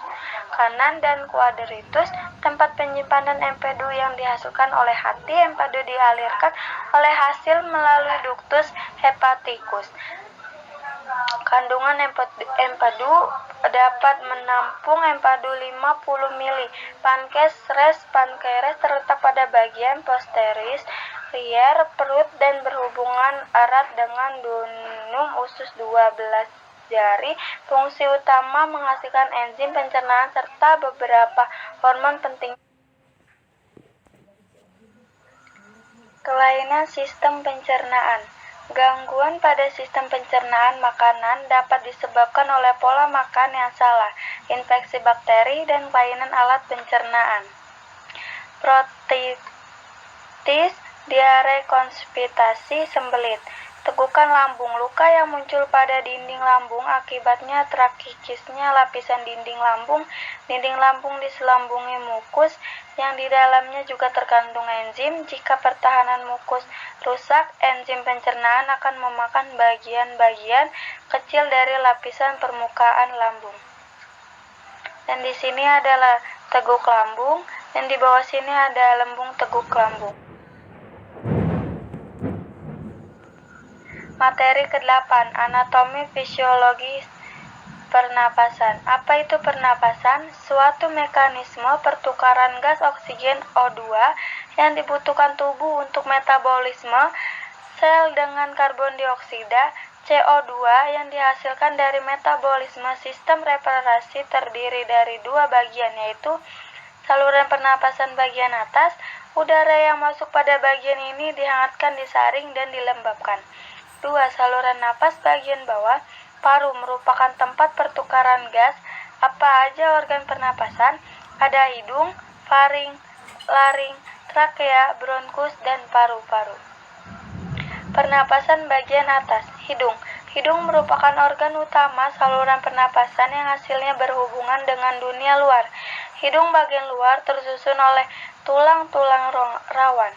kanan dan quadratus. Tempat penyimpanan empedu yang dihasilkan oleh hati. Empedu dialirkan oleh hasil melalui ductus hepaticus. Kandungan empedu dapat menampung empedu 50 ml. Pankreas terletak pada bagian posterior perut dan berhubungan erat dengan duodenum usus 12 jari. Fungsi utama menghasilkan enzim pencernaan serta beberapa hormon penting. Kelainan sistem pencernaan. Gangguan pada sistem pencernaan makanan dapat disebabkan oleh pola makan yang salah, infeksi bakteri, dan kelainan alat pencernaan. Protitis, diare, konstipasi, sembelit. Tegukan lambung. Luka yang muncul pada dinding lambung akibatnya trakikisnya lapisan dinding lambung. Dinding lambung diselambungi mukus yang di dalamnya juga terkandung enzim. Jika pertahanan mukus rusak, enzim pencernaan akan memakan bagian-bagian kecil dari lapisan permukaan lambung. Dan di sini adalah teguk lambung, dan di bawah sini ada lembung teguk lambung. Materi ke-8, anatomi fisiologis pernapasan. Apa itu pernapasan? Suatu mekanisme pertukaran gas oksigen O2 yang dibutuhkan tubuh untuk metabolisme sel dengan karbon dioksida. CO2 yang dihasilkan dari metabolisme sistem respirasi terdiri dari dua bagian, yaitu saluran pernapasan bagian atas. Udara yang masuk pada bagian ini dihangatkan, disaring, dan dilembabkan. 2. Saluran napas bagian bawah. Paru merupakan tempat pertukaran gas. Apa aja organ pernapasan? Ada hidung, faring, laring, trakea, bronkus, dan paru-paru. Pernapasan bagian atas. Hidung. Hidung merupakan organ utama saluran pernapasan yang hasilnya berhubungan dengan dunia luar. Hidung bagian luar tersusun oleh tulang-tulang rawan,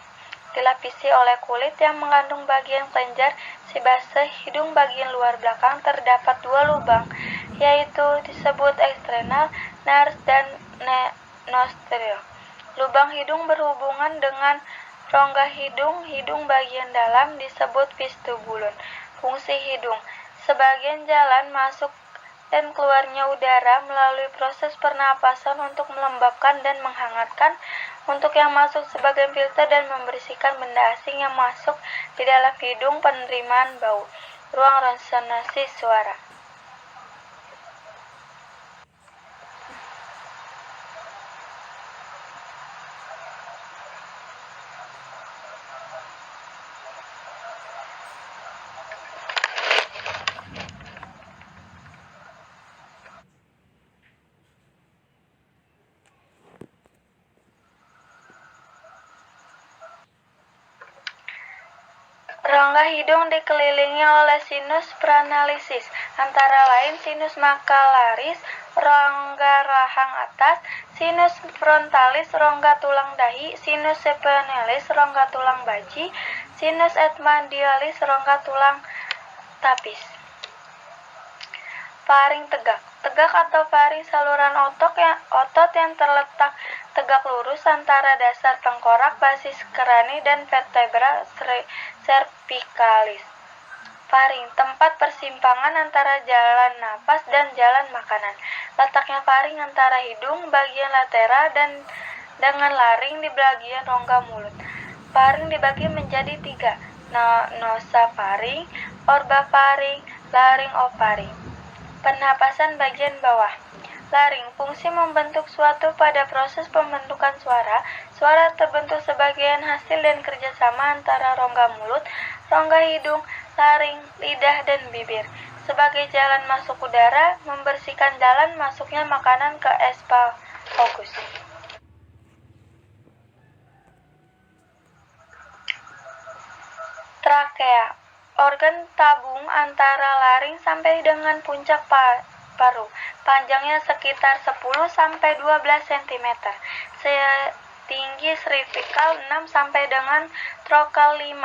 dilapisi oleh kulit yang mengandung bagian kelenjar sebase. Hidung bagian luar belakang terdapat dua lubang, yaitu disebut eksternal nares dan nostril. Lubang hidung berhubungan dengan rongga hidung. Hidung bagian dalam disebut vestibulum. Fungsi hidung: sebagian jalan masuk dan keluarnya udara melalui proses pernapasan untuk melembabkan dan menghangatkan, untuk yang masuk sebagai filter dan membersihkan benda asing yang masuk di dalam hidung, penerimaan bau, ruang resonansi suara. Rongga hidung dikelilingi oleh sinus pranalisis, antara lain sinus makularis, rongga rahang atas, sinus frontalis, rongga tulang dahi, sinus sepenalis, rongga tulang baji, sinus epidiolis, rongga tulang tapis. Faring tegak. Tegak atau faring saluran otot yang terletak tegak lurus antara dasar tengkorak, basis kerani, dan vertebra cervicalis. Faring, tempat persimpangan antara jalan napas dan jalan makanan. Letaknya faring antara hidung bagian lateral dan dengan laring di bagian rongga mulut. Faring dibagi menjadi 3, nosofaring, orbafaring, laringofaring. Pernapasan bagian bawah. Laring, fungsi membentuk suatu pada proses pembentukan suara. Suara terbentuk sebagian hasil dan kerjasama antara rongga mulut, rongga hidung, laring, lidah, dan bibir. Sebagai jalan masuk udara, membersihkan jalan masuknya makanan ke esophagus. Trakea, organ tabung antara laring sampai dengan puncak paru. Panjangnya sekitar 10-12 cm. Tinggi cervical 6 sampai dengan trokal 5.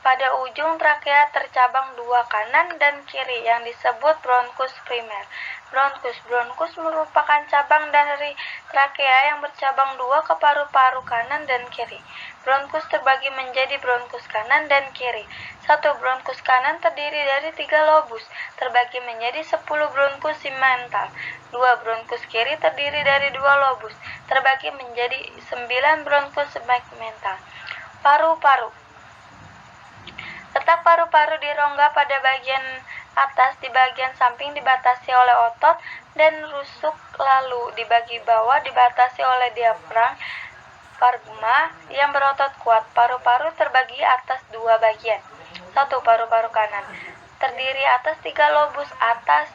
Pada ujung trakea tercabang 2 kanan dan kiri yang disebut bronkus primer. Bronkus merupakan cabang dari trakea yang bercabang 2 ke paru-paru kanan dan kiri. Bronkus terbagi menjadi bronkus kanan dan kiri. 1 bronkus kanan terdiri dari 3 lobus, terbagi menjadi 10 bronkus segmental. 2 bronkus kiri terdiri dari 2 lobus, terbagi menjadi 9 bronkus segmental. Paru-paru. Letak paru-paru di rongga pada bagian atas, di bagian samping dibatasi oleh otot dan rusuk, lalu di bagian bawah dibatasi oleh diafragma yang berotot kuat. Paru-paru terbagi atas 2 bagian. 1. Paru-paru kanan terdiri atas 3 lobus, atas,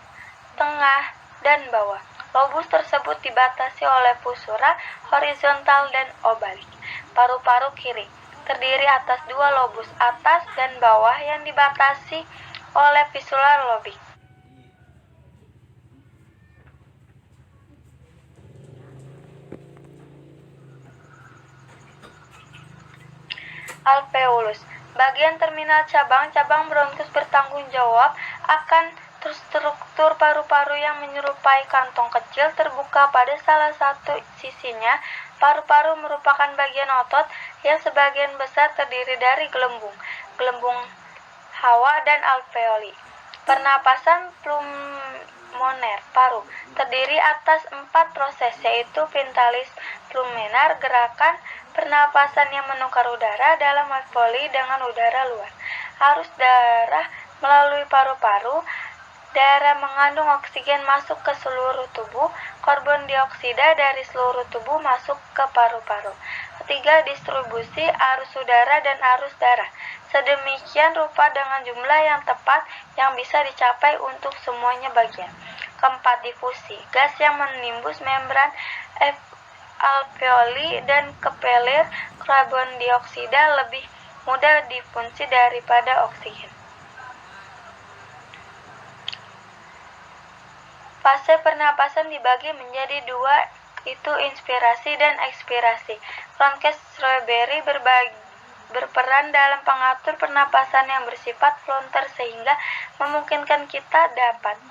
tengah, dan bawah. Lobus tersebut dibatasi oleh pusura horizontal dan obalik. Paru-paru kiri terdiri atas 2 lobus, atas dan bawah, yang dibatasi oleh visceral lobik. Alveolus, bagian terminal cabang bronkus bertanggung jawab akan struktur paru-paru yang menyerupai kantong kecil terbuka pada salah satu sisinya. Paru-paru merupakan bagian otot yang sebagian besar terdiri dari gelembung hawa dan alveoli. Pernapasan pulmoner paru terdiri atas 4 proses, yaitu ventalis pulmoner, gerakan pernapasan yang menukar udara dalam alveoli dengan udara luar. Arus darah melalui paru-paru. Darah mengandung oksigen masuk ke seluruh tubuh, karbon dioksida dari seluruh tubuh masuk ke paru-paru. Ketiga, distribusi arus udara dan arus darah. Sedemikian rupa dengan jumlah yang tepat yang bisa dicapai untuk semuanya bagian. Keempat, difusi. Gas yang menimbus membran alveoli dan kepelir karbon dioksida lebih mudah difusi daripada oksigen. Fase pernapasan dibagi menjadi 2, itu inspirasi dan ekspirasi. Frances Strawberry berperan dalam pengatur pernapasan yang bersifat volunter sehingga memungkinkan kita dapat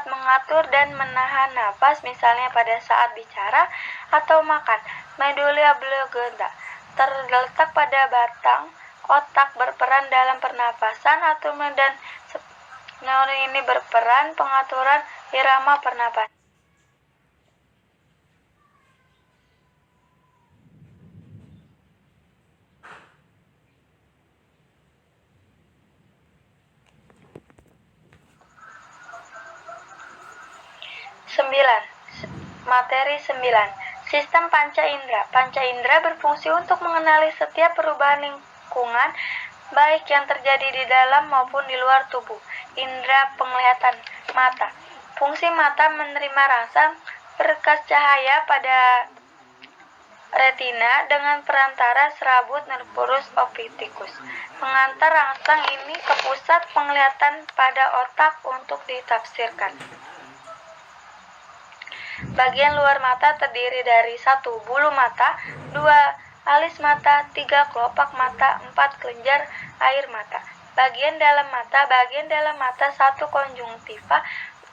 mengatur dan menahan napas, misalnya pada saat bicara atau makan. Medulla oblongata terletak pada batang otak, berperan dalam pernapasan atau dan neuroni ini berperan pengaturan irama pernapasan. Materi 9. Sistem panca indera. Panca indera berfungsi untuk mengenali setiap perubahan lingkungan, baik yang terjadi di dalam maupun di luar tubuh. Indera penglihatan mata. Fungsi mata menerima rangsangan berkas cahaya pada retina dengan perantara serabut nervus opticus. Mengantar rangsang ini ke pusat penglihatan pada otak untuk ditafsirkan. Bagian luar mata terdiri dari 1. Bulu mata, 2. Alis mata, 3. Kelopak mata, 4. Kelenjar air mata. Bagian dalam mata, 1. Konjungtiva,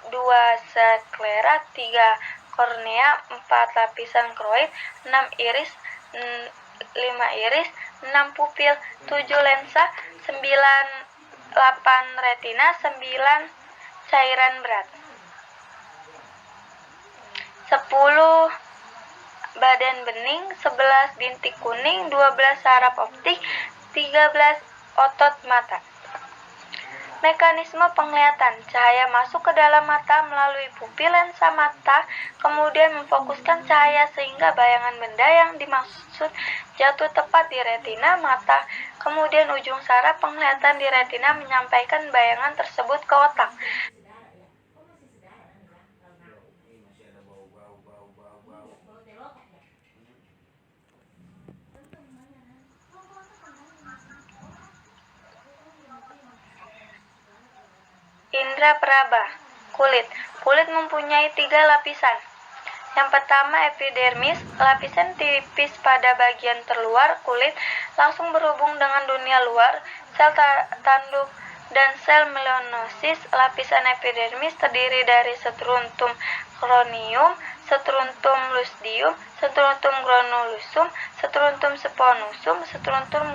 2. Sklera, 3. Kornea, 4. Lapisan kroid, 6. Iris, 5. Iris, 6. Pupil, 7. Lensa, 9. 8. Retina, 9. Cairan berat. 10. Badan bening, 11. Bintik kuning, 12. Saraf optik, 13. Otot mata. Mekanisme penglihatan. Cahaya masuk ke dalam mata melalui pupil lensa mata, kemudian memfokuskan cahaya sehingga bayangan benda yang dimaksud jatuh tepat di retina mata. Kemudian ujung saraf penglihatan di retina menyampaikan bayangan tersebut ke otak. Indra peraba. Kulit. Kulit mempunyai 3 lapisan. Yang pertama epidermis, lapisan tipis pada bagian terluar kulit langsung berhubung dengan dunia luar, sel tanduk dan sel melanosis. Lapisan epidermis terdiri dari struntum corneum, struntum lucidium, struntum granulosusum, struntum spongiosum, struntum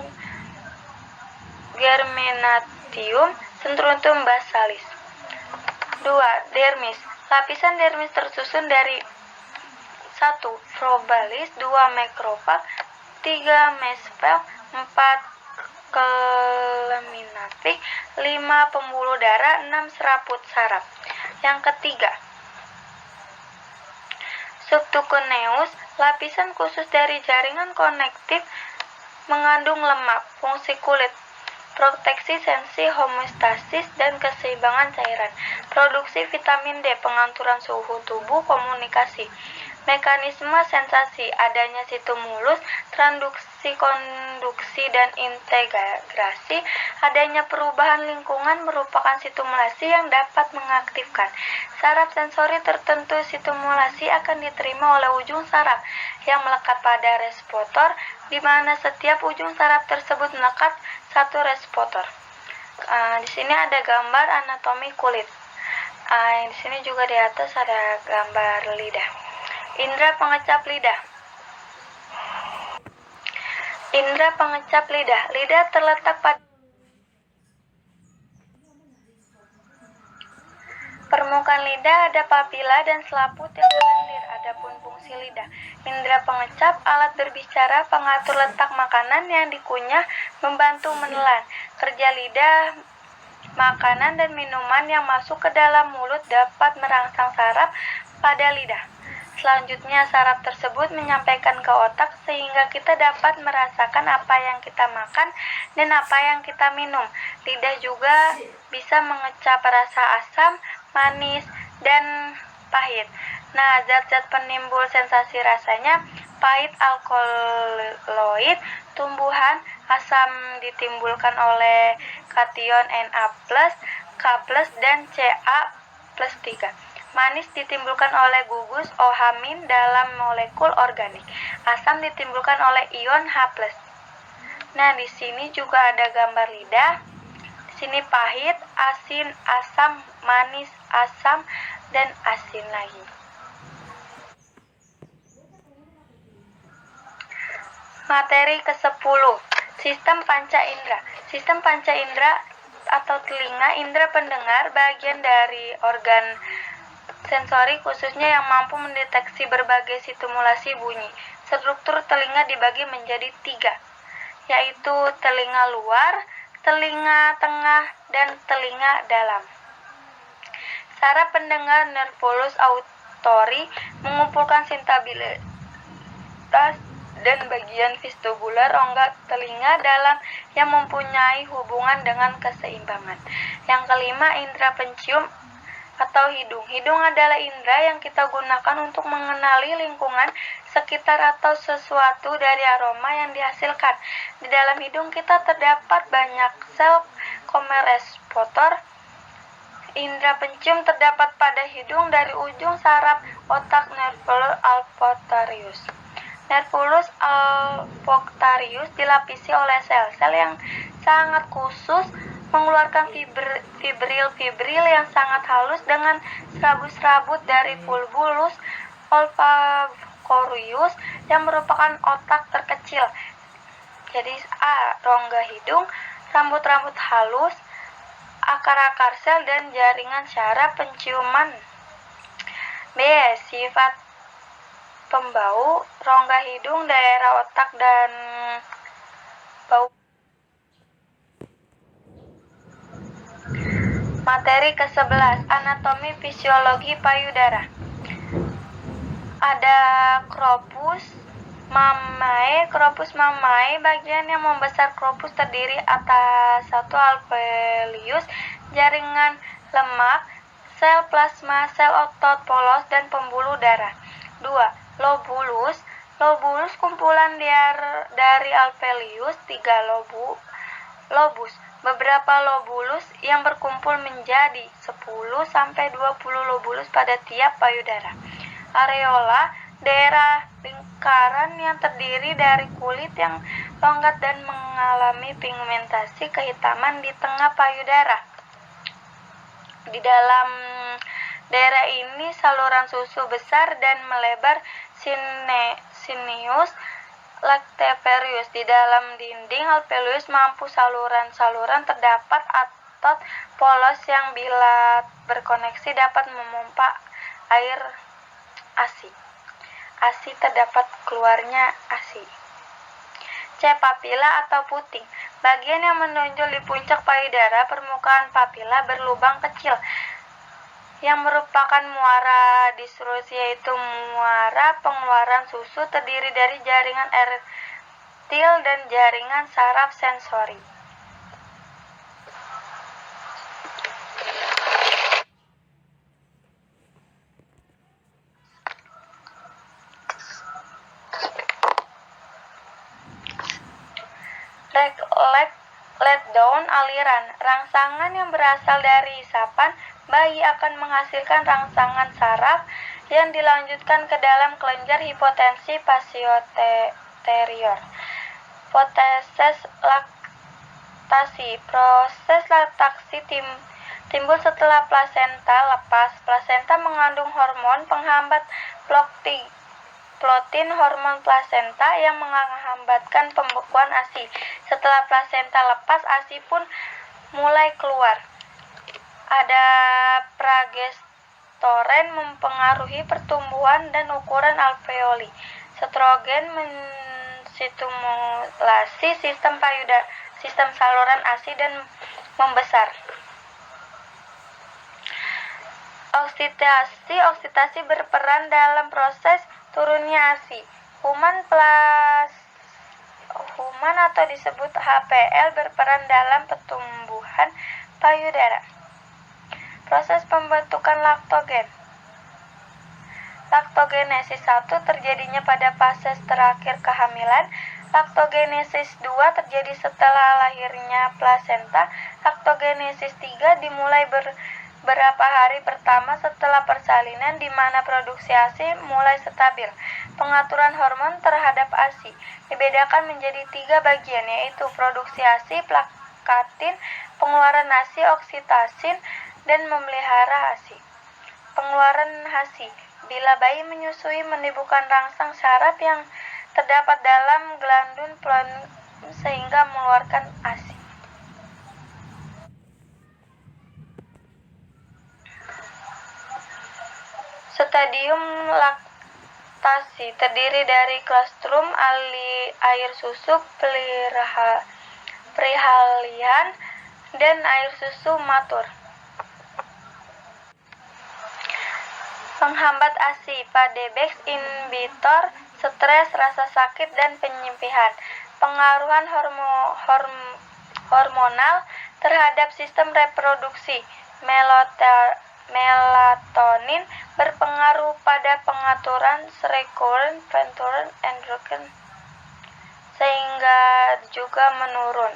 germinatium, struntum basalis. 2. Dermis. Lapisan dermis tersusun dari 1. Probalis, 2. Macrophage, 3. Mesopel, 4. Kelaminatik, 5. Pembuluh darah, 6. Serabut saraf. Yang ketiga, subcutaneous, lapisan khusus dari jaringan konektif mengandung lemak, fungsi kulit, proteksi sensi homeostasis dan keseimbangan cairan, produksi vitamin D, pengaturan suhu tubuh, komunikasi, mekanisme sensasi, adanya stimulus, transduksi, konduksi, dan integrasi, adanya perubahan lingkungan merupakan stimulasi yang dapat mengaktifkan saraf sensori tertentu. Stimulasi akan diterima oleh ujung saraf yang melekat pada reseptor, di mana setiap ujung saraf tersebut melekat satu reseptor. Di sini ada gambar anatomi kulit. Di sini juga di atas ada gambar lidah. Indra pengecap lidah. Indra pengecap lidah. Lidah terletak pada permukaan lidah, ada papila dan selaput yang berlendir. Adapun fungsi lidah, indra pengecap, alat berbicara, pengatur letak makanan yang dikunyah, membantu menelan. Kerja lidah, makanan dan minuman yang masuk ke dalam mulut dapat merangsang saraf pada lidah. Selanjutnya, saraf tersebut menyampaikan ke otak sehingga kita dapat merasakan apa yang kita makan dan apa yang kita minum. Lidah juga bisa mengecap rasa asam, manis, dan pahit. Nah, zat-zat penimbul sensasi rasanya, pahit alkaloid, tumbuhan, asam ditimbulkan oleh kation Na+, K+, dan Ca+3. Manis ditimbulkan oleh gugus OH- dalam molekul organik. Asam ditimbulkan oleh ion H+. Nah, di sini juga ada gambar lidah. Di sini pahit, asin, asam, manis, asam, dan asin lagi. Materi ke-10. Sistem panca indera. Sistem panca indera atau telinga, indera pendengar, bagian dari organ sensori khususnya yang mampu mendeteksi berbagai stimulasi bunyi. Struktur telinga dibagi menjadi 3, yaitu telinga luar, telinga tengah, dan telinga dalam. Saraf pendengar nervus auditori mengumpulkan sintabilitas dan bagian vestibular rongga telinga dalam yang mempunyai hubungan dengan keseimbangan. Yang kelima, indera pencium atau hidung. Hidung adalah indera yang kita gunakan untuk mengenali lingkungan sekitar atau sesuatu dari aroma yang dihasilkan. Di dalam hidung kita terdapat banyak sel komerespotor. Indera pencium terdapat pada hidung dari ujung saraf otak nervus olfactorius. Nervus olfactorius dilapisi oleh sel-sel yang sangat khusus mengeluarkan fibril yang sangat halus dengan serabut-serabut dari bulbus olfactorius yang merupakan otak terkecil. Jadi A. Rongga hidung, rambut-rambut halus, akar-akar sel dan jaringan syaraf penciuman. B. Sifat pembau, rongga hidung, daerah otak dan bau. Materi ke-11, anatomi fisiologi payudara. Ada corpus mammae. Corpus mammae, bagian yang membesar corpus terdiri atas satu alveolus, jaringan lemak, sel plasma, sel otot polos, dan pembuluh darah. 2. Lobulus. Lobulus kumpulan dari alveolus. 3. Lobus. Beberapa lobulus yang berkumpul menjadi 10-20 lobulus pada tiap payudara. Areola, daerah lingkaran yang terdiri dari kulit yang longgar dan mengalami pigmentasi kehitaman di tengah payudara. Di dalam daerah ini saluran susu besar dan melebar sineus lacteferus. Di dalam dinding alveolus mampu saluran-saluran terdapat otot polos yang bila berkoneksi dapat memompa air ASI. ASI terdapat keluarnya ASI. C. Papila atau puting. Bagian yang menonjol di puncak payudara, permukaan papila berlubang kecil yang merupakan muara distrus, yaitu muara pengeluaran susu, terdiri dari jaringan erektil dan jaringan saraf sensori. Let down, aliran rangsangan yang berasal dari isapan bayi akan menghasilkan rangsangan saraf yang dilanjutkan ke dalam kelenjar hipotensi posterior. Proses laktasi. Proses laktasi timbul setelah plasenta lepas. Plasenta mengandung hormon penghambat protein hormon plasenta yang menghambatkan pembekuan ASI. Setelah plasenta lepas, ASI pun mulai keluar. Ada progesteron mempengaruhi pertumbuhan dan ukuran alveoli. Estrogen menstimulasi sistem saluran ASI dan membesar. Oksitasi berperan dalam proses turunnya ASI. Human atau disebut HPL berperan dalam pertumbuhan payudara. Proses pembentukan laktogen. Laktogenesis 1 terjadinya pada fase terakhir kehamilan. Laktogenesis 2 terjadi setelah lahirnya plasenta. Laktogenesis 3 dimulai beberapa hari pertama setelah persalinan, di mana produksi ASI mulai stabil. Pengaturan hormon terhadap ASI dibedakan menjadi 3 bagian, yaitu produksi ASI, plakatin, pengeluaran ASI, oksitosin, dan memelihara ASI. Pengeluaran ASI. Bila bayi menyusui, menimbulkan rangsang saraf yang terdapat dalam glandul pons sehingga mengeluarkan ASI. Stadium laktasi terdiri dari klostrum, air susu, perihalian, dan air susu matur. Penghambat ASI, Padebex inhibitor, stres, rasa sakit, dan penyimpihan. Pengaruhan hormonal terhadap sistem reproduksi, melatonin berpengaruh pada pengaturan circadian pattern endokrin sehingga juga menurun.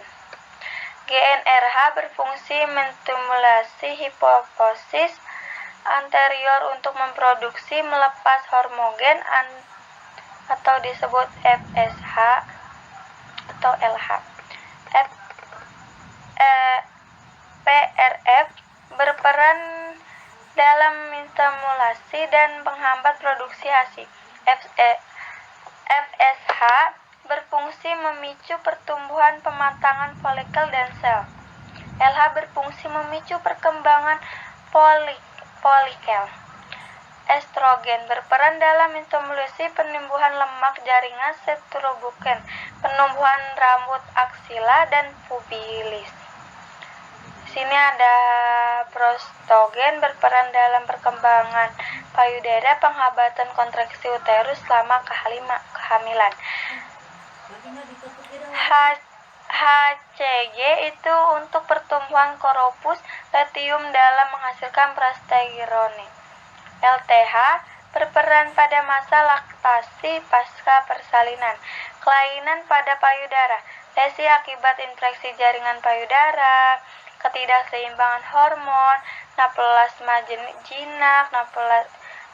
GnRH berfungsi menstimulasi hipofisis anterior untuk memproduksi melepas hormon atau disebut FSH atau LH. PRF berperan dalam menstimulasi dan menghambat produksi ASI. FSH berfungsi memicu pertumbuhan pematangan folikel dan sel. LH berfungsi memicu perkembangan folikel. Estrogen berperan dalam menstimulasi penumbuhan lemak jaringan strobogen, penumbuhan rambut aksila dan pubilis. Di sini ada prostogen berperan dalam perkembangan payudara, penghambatan kontraksi uterus selama kehamilan. HCG itu untuk pertumbuhan corpus luteum dalam menghasilkan progesterone. LTH berperan pada masa laktasi pasca persalinan. Kelainan pada payudara, lesi akibat infeksi jaringan payudara, ketidakseimbangan hormon, neoplasma jinak,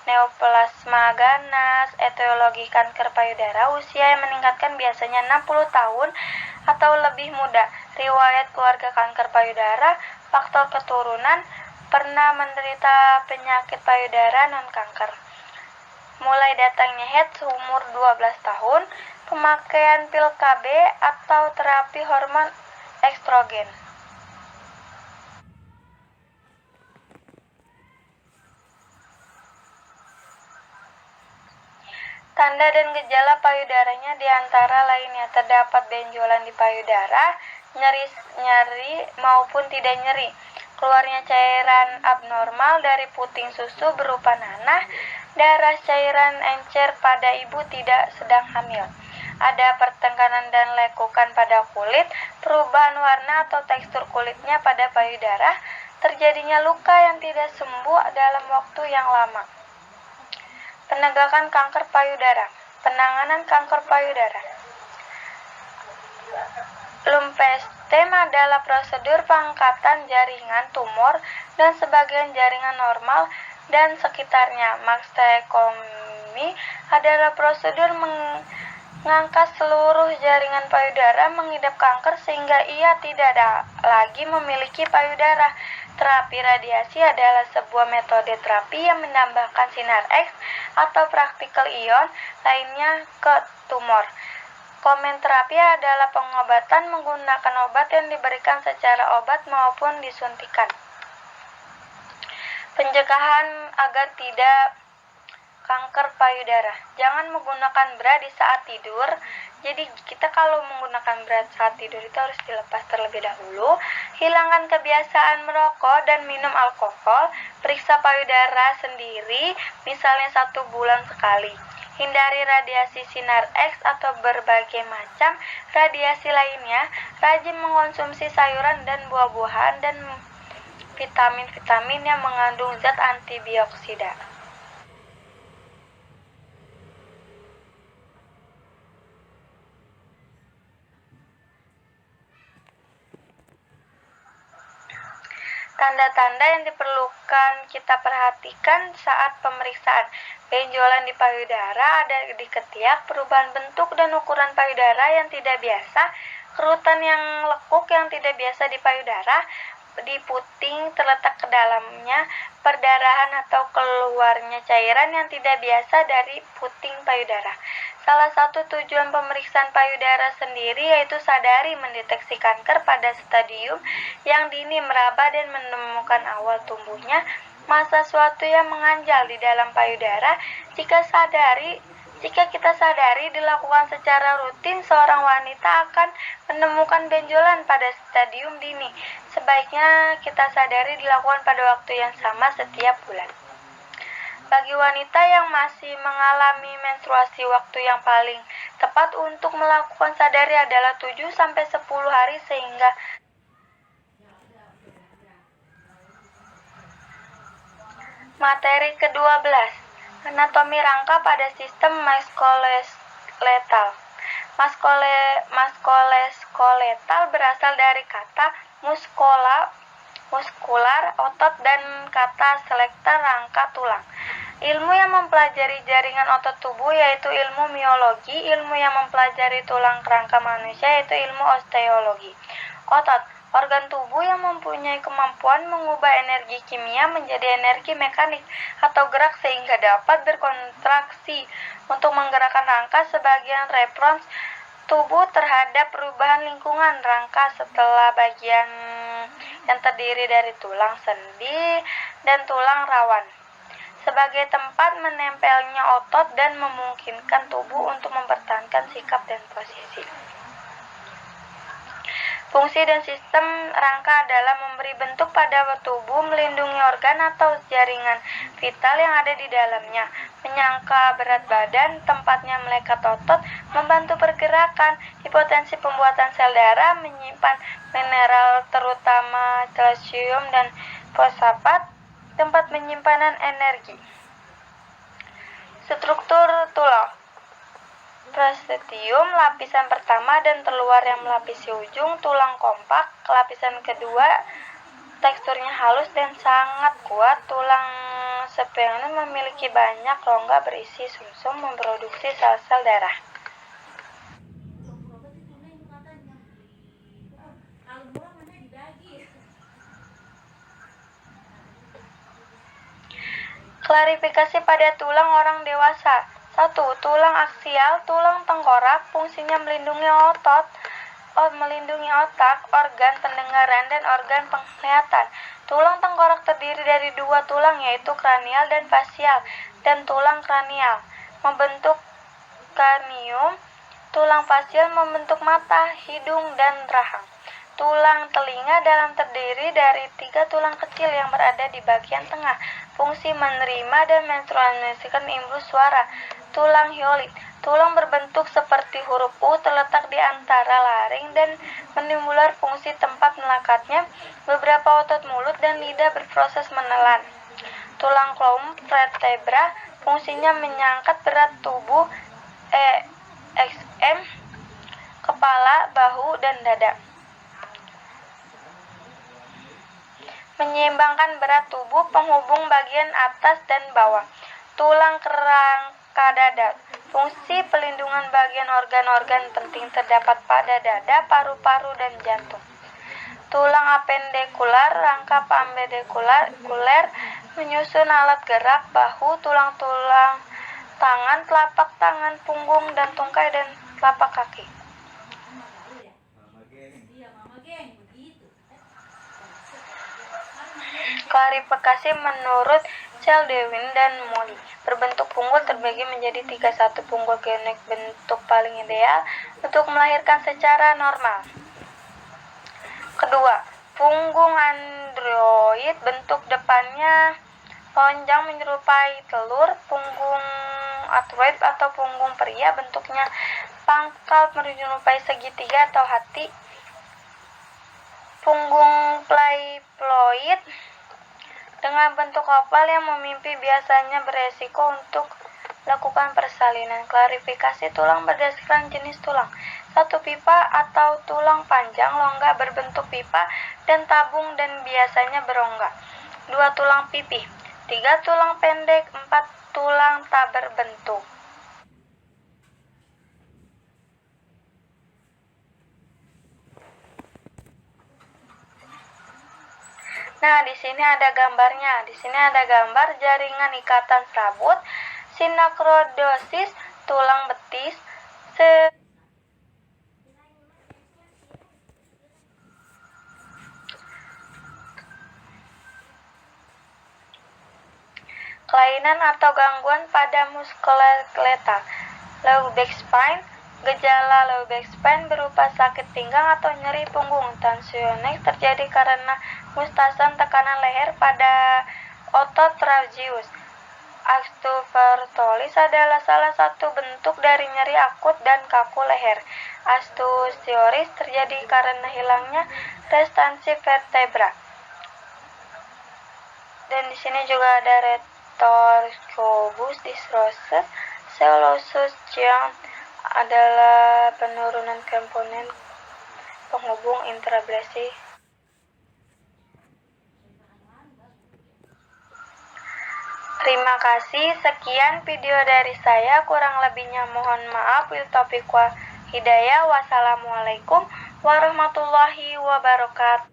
neoplasma ganas, etiologi kanker payudara. Usia yang meningkatkan biasanya 60 tahun atau lebih muda. Riwayat keluarga kanker payudara, faktor keturunan, pernah menderita penyakit payudara non-kanker. Mulai datangnya head seumur 12 tahun, pemakaian pil KB atau terapi hormon estrogen. Tanda dan gejala payudaranya diantara lainnya terdapat benjolan di payudara, nyeri maupun tidak nyeri, keluarnya cairan abnormal dari puting susu berupa nanah, darah cairan encer pada ibu tidak sedang hamil. Ada pertekanan dan lekukan pada kulit, perubahan warna atau tekstur kulitnya pada payudara, terjadinya luka yang tidak sembuh dalam waktu yang lama. Penegakan kanker payudara. Penanganan kanker payudara. Lumpectomy adalah prosedur pengangkatan jaringan tumor dan sebagian jaringan normal dan sekitarnya. Mastectomy adalah prosedur mengangkat seluruh jaringan payudara mengidap kanker sehingga ia tidak lagi memiliki payudara. Terapi radiasi adalah sebuah metode terapi yang menambahkan sinar X atau partikel ion lainnya ke tumor. Komenterapi adalah pengobatan menggunakan obat yang diberikan secara obat maupun disuntikan. Pencegahan agar tidak kanker payudara. Jangan menggunakan bra di saat tidur. Jadi kita kalau menggunakan bra saat tidur itu harus dilepas terlebih dahulu. Hilangkan kebiasaan merokok dan minum alkohol. Periksa payudara sendiri, misalnya 1 bulan sekali. Hindari radiasi sinar X atau berbagai macam radiasi lainnya. Rajin mengkonsumsi sayuran dan buah-buahan dan vitamin-vitamin yang mengandung zat antioksida. Tanda-tanda yang diperlukan kita perhatikan saat pemeriksaan. Benjolan di payudara ada di ketiak, perubahan bentuk dan ukuran payudara yang tidak biasa, kerutan yang lekuk yang tidak biasa di payudara, di puting terletak ke dalamnya, perdarahan atau keluarnya cairan yang tidak biasa dari puting payudara. Salah satu tujuan pemeriksaan payudara sendiri yaitu sadari mendeteksi kanker pada stadium yang dini, meraba dan menemukan awal tumbuhnya masa suatu yang menganjal di dalam payudara. Jika kita sadari dilakukan secara rutin, seorang wanita akan menemukan benjolan pada stadium dini. Sebaiknya kita sadari dilakukan pada waktu yang sama setiap bulan. Bagi wanita yang masih mengalami menstruasi, waktu yang paling tepat untuk melakukan sadari adalah 7-10 hari Materi ke-12. Anatomi rangka pada sistem muskuloskeletal. Muskuloskeletal berasal dari kata muskular, otot, dan kata skeletal, rangka tulang. Ilmu yang mempelajari jaringan otot tubuh yaitu ilmu miologi. Ilmu yang mempelajari tulang kerangka manusia yaitu ilmu osteologi. Otot, organ tubuh yang mempunyai kemampuan mengubah energi kimia menjadi energi mekanik atau gerak sehingga dapat berkontraksi untuk menggerakkan rangka sebagian respons tubuh terhadap perubahan lingkungan. Rangka setelah bagian yang terdiri dari tulang sendi dan tulang rawan sebagai tempat menempelnya otot dan memungkinkan tubuh untuk mempertahankan sikap dan posisi. Fungsi dan sistem rangka adalah memberi bentuk pada tubuh, melindungi organ atau jaringan vital yang ada di dalamnya, menyangka berat badan, tempatnya melekat otot, membantu pergerakan, hipotensi pembuatan sel darah, menyimpan mineral terutama kalsium dan fosfat, tempat penyimpanan energi. Struktur tulang. Prosteum, lapisan pertama dan terluar yang melapisi ujung tulang kompak. Lapisan kedua teksturnya halus dan sangat kuat. Tulang sphenum memiliki banyak rongga berisi sumsum memproduksi sel-sel darah. Klarifikasi pada tulang orang dewasa. 1. Tulang aksial, tulang tengkorak, fungsinya melindungi otak, organ pendengaran, dan organ penglihatan. Tulang tengkorak terdiri dari dua tulang yaitu kranial dan fasial, dan tulang kranial membentuk kranium. Tulang fasial membentuk mata, hidung, dan rahang. Tulang telinga dalam terdiri dari 3 tulang kecil yang berada di bagian tengah. Fungsi menerima dan mentransmisikan impuls suara. Tulang hyoid, tulang berbentuk seperti huruf U, terletak di antara laring dan mandibular, fungsi tempat melekatnya. Beberapa otot mulut dan lidah berproses menelan. Tulang klaum vertebra, fungsinya menyangkat berat tubuh, EXM, kepala, bahu, dan dada. Menyeimbangkan berat tubuh, penghubung bagian atas dan bawah. Tulang kerangka dada, fungsi pelindungan bagian organ-organ penting terdapat pada dada, paru-paru, dan jantung. Tulang apendikular, rangka apendikuler, menyusun alat gerak bahu, tulang-tulang tangan, telapak tangan, punggung, dan tungkai, dan telapak kaki. Klarifikasi menurut Chaldewitt dan Molly. Berbentuk punggul terbagi menjadi 3. 1. Punggul genik, bentuk paling ideal untuk melahirkan secara normal. Kedua, punggung android, bentuk depannya lonjang menyerupai telur. Punggung android atau punggung pria, bentuknya pangkal menyerupai segitiga atau hati. Punggung playploid dengan bentuk oval yang memimpi biasanya beresiko untuk lakukan persalinan. Klarifikasi tulang berdasarkan jenis tulang. 1. Pipa atau tulang panjang, longga, berbentuk pipa dan tabung dan biasanya berongga. 2. Tulang pipih. 3. Tulang pendek. 4. Tulang tak berbentuk. Nah, di sini ada gambarnya. Di sini ada gambar jaringan ikatan serabut, sinakrodosis, tulang betis, kelainan atau gangguan pada muskuloskeletal. Low back spine. Gejala low back spine berupa sakit pinggang atau nyeri punggung. Tensionik terjadi karena mustasan tekanan leher pada otot trapezius. Osteoarthritis adalah salah satu bentuk dari nyeri akut dan kaku leher. Osteoarthritis terjadi karena hilangnya restansi vertebra. Dan di sini juga ada retorcobus disroses, cellosus yang adalah penurunan komponen penghubung intrablasi. Terima kasih, sekian video dari saya, kurang lebihnya mohon maaf. Wabillahi taufiq wal hidayah. Wassalamualaikum warahmatullahi wabarakatuh.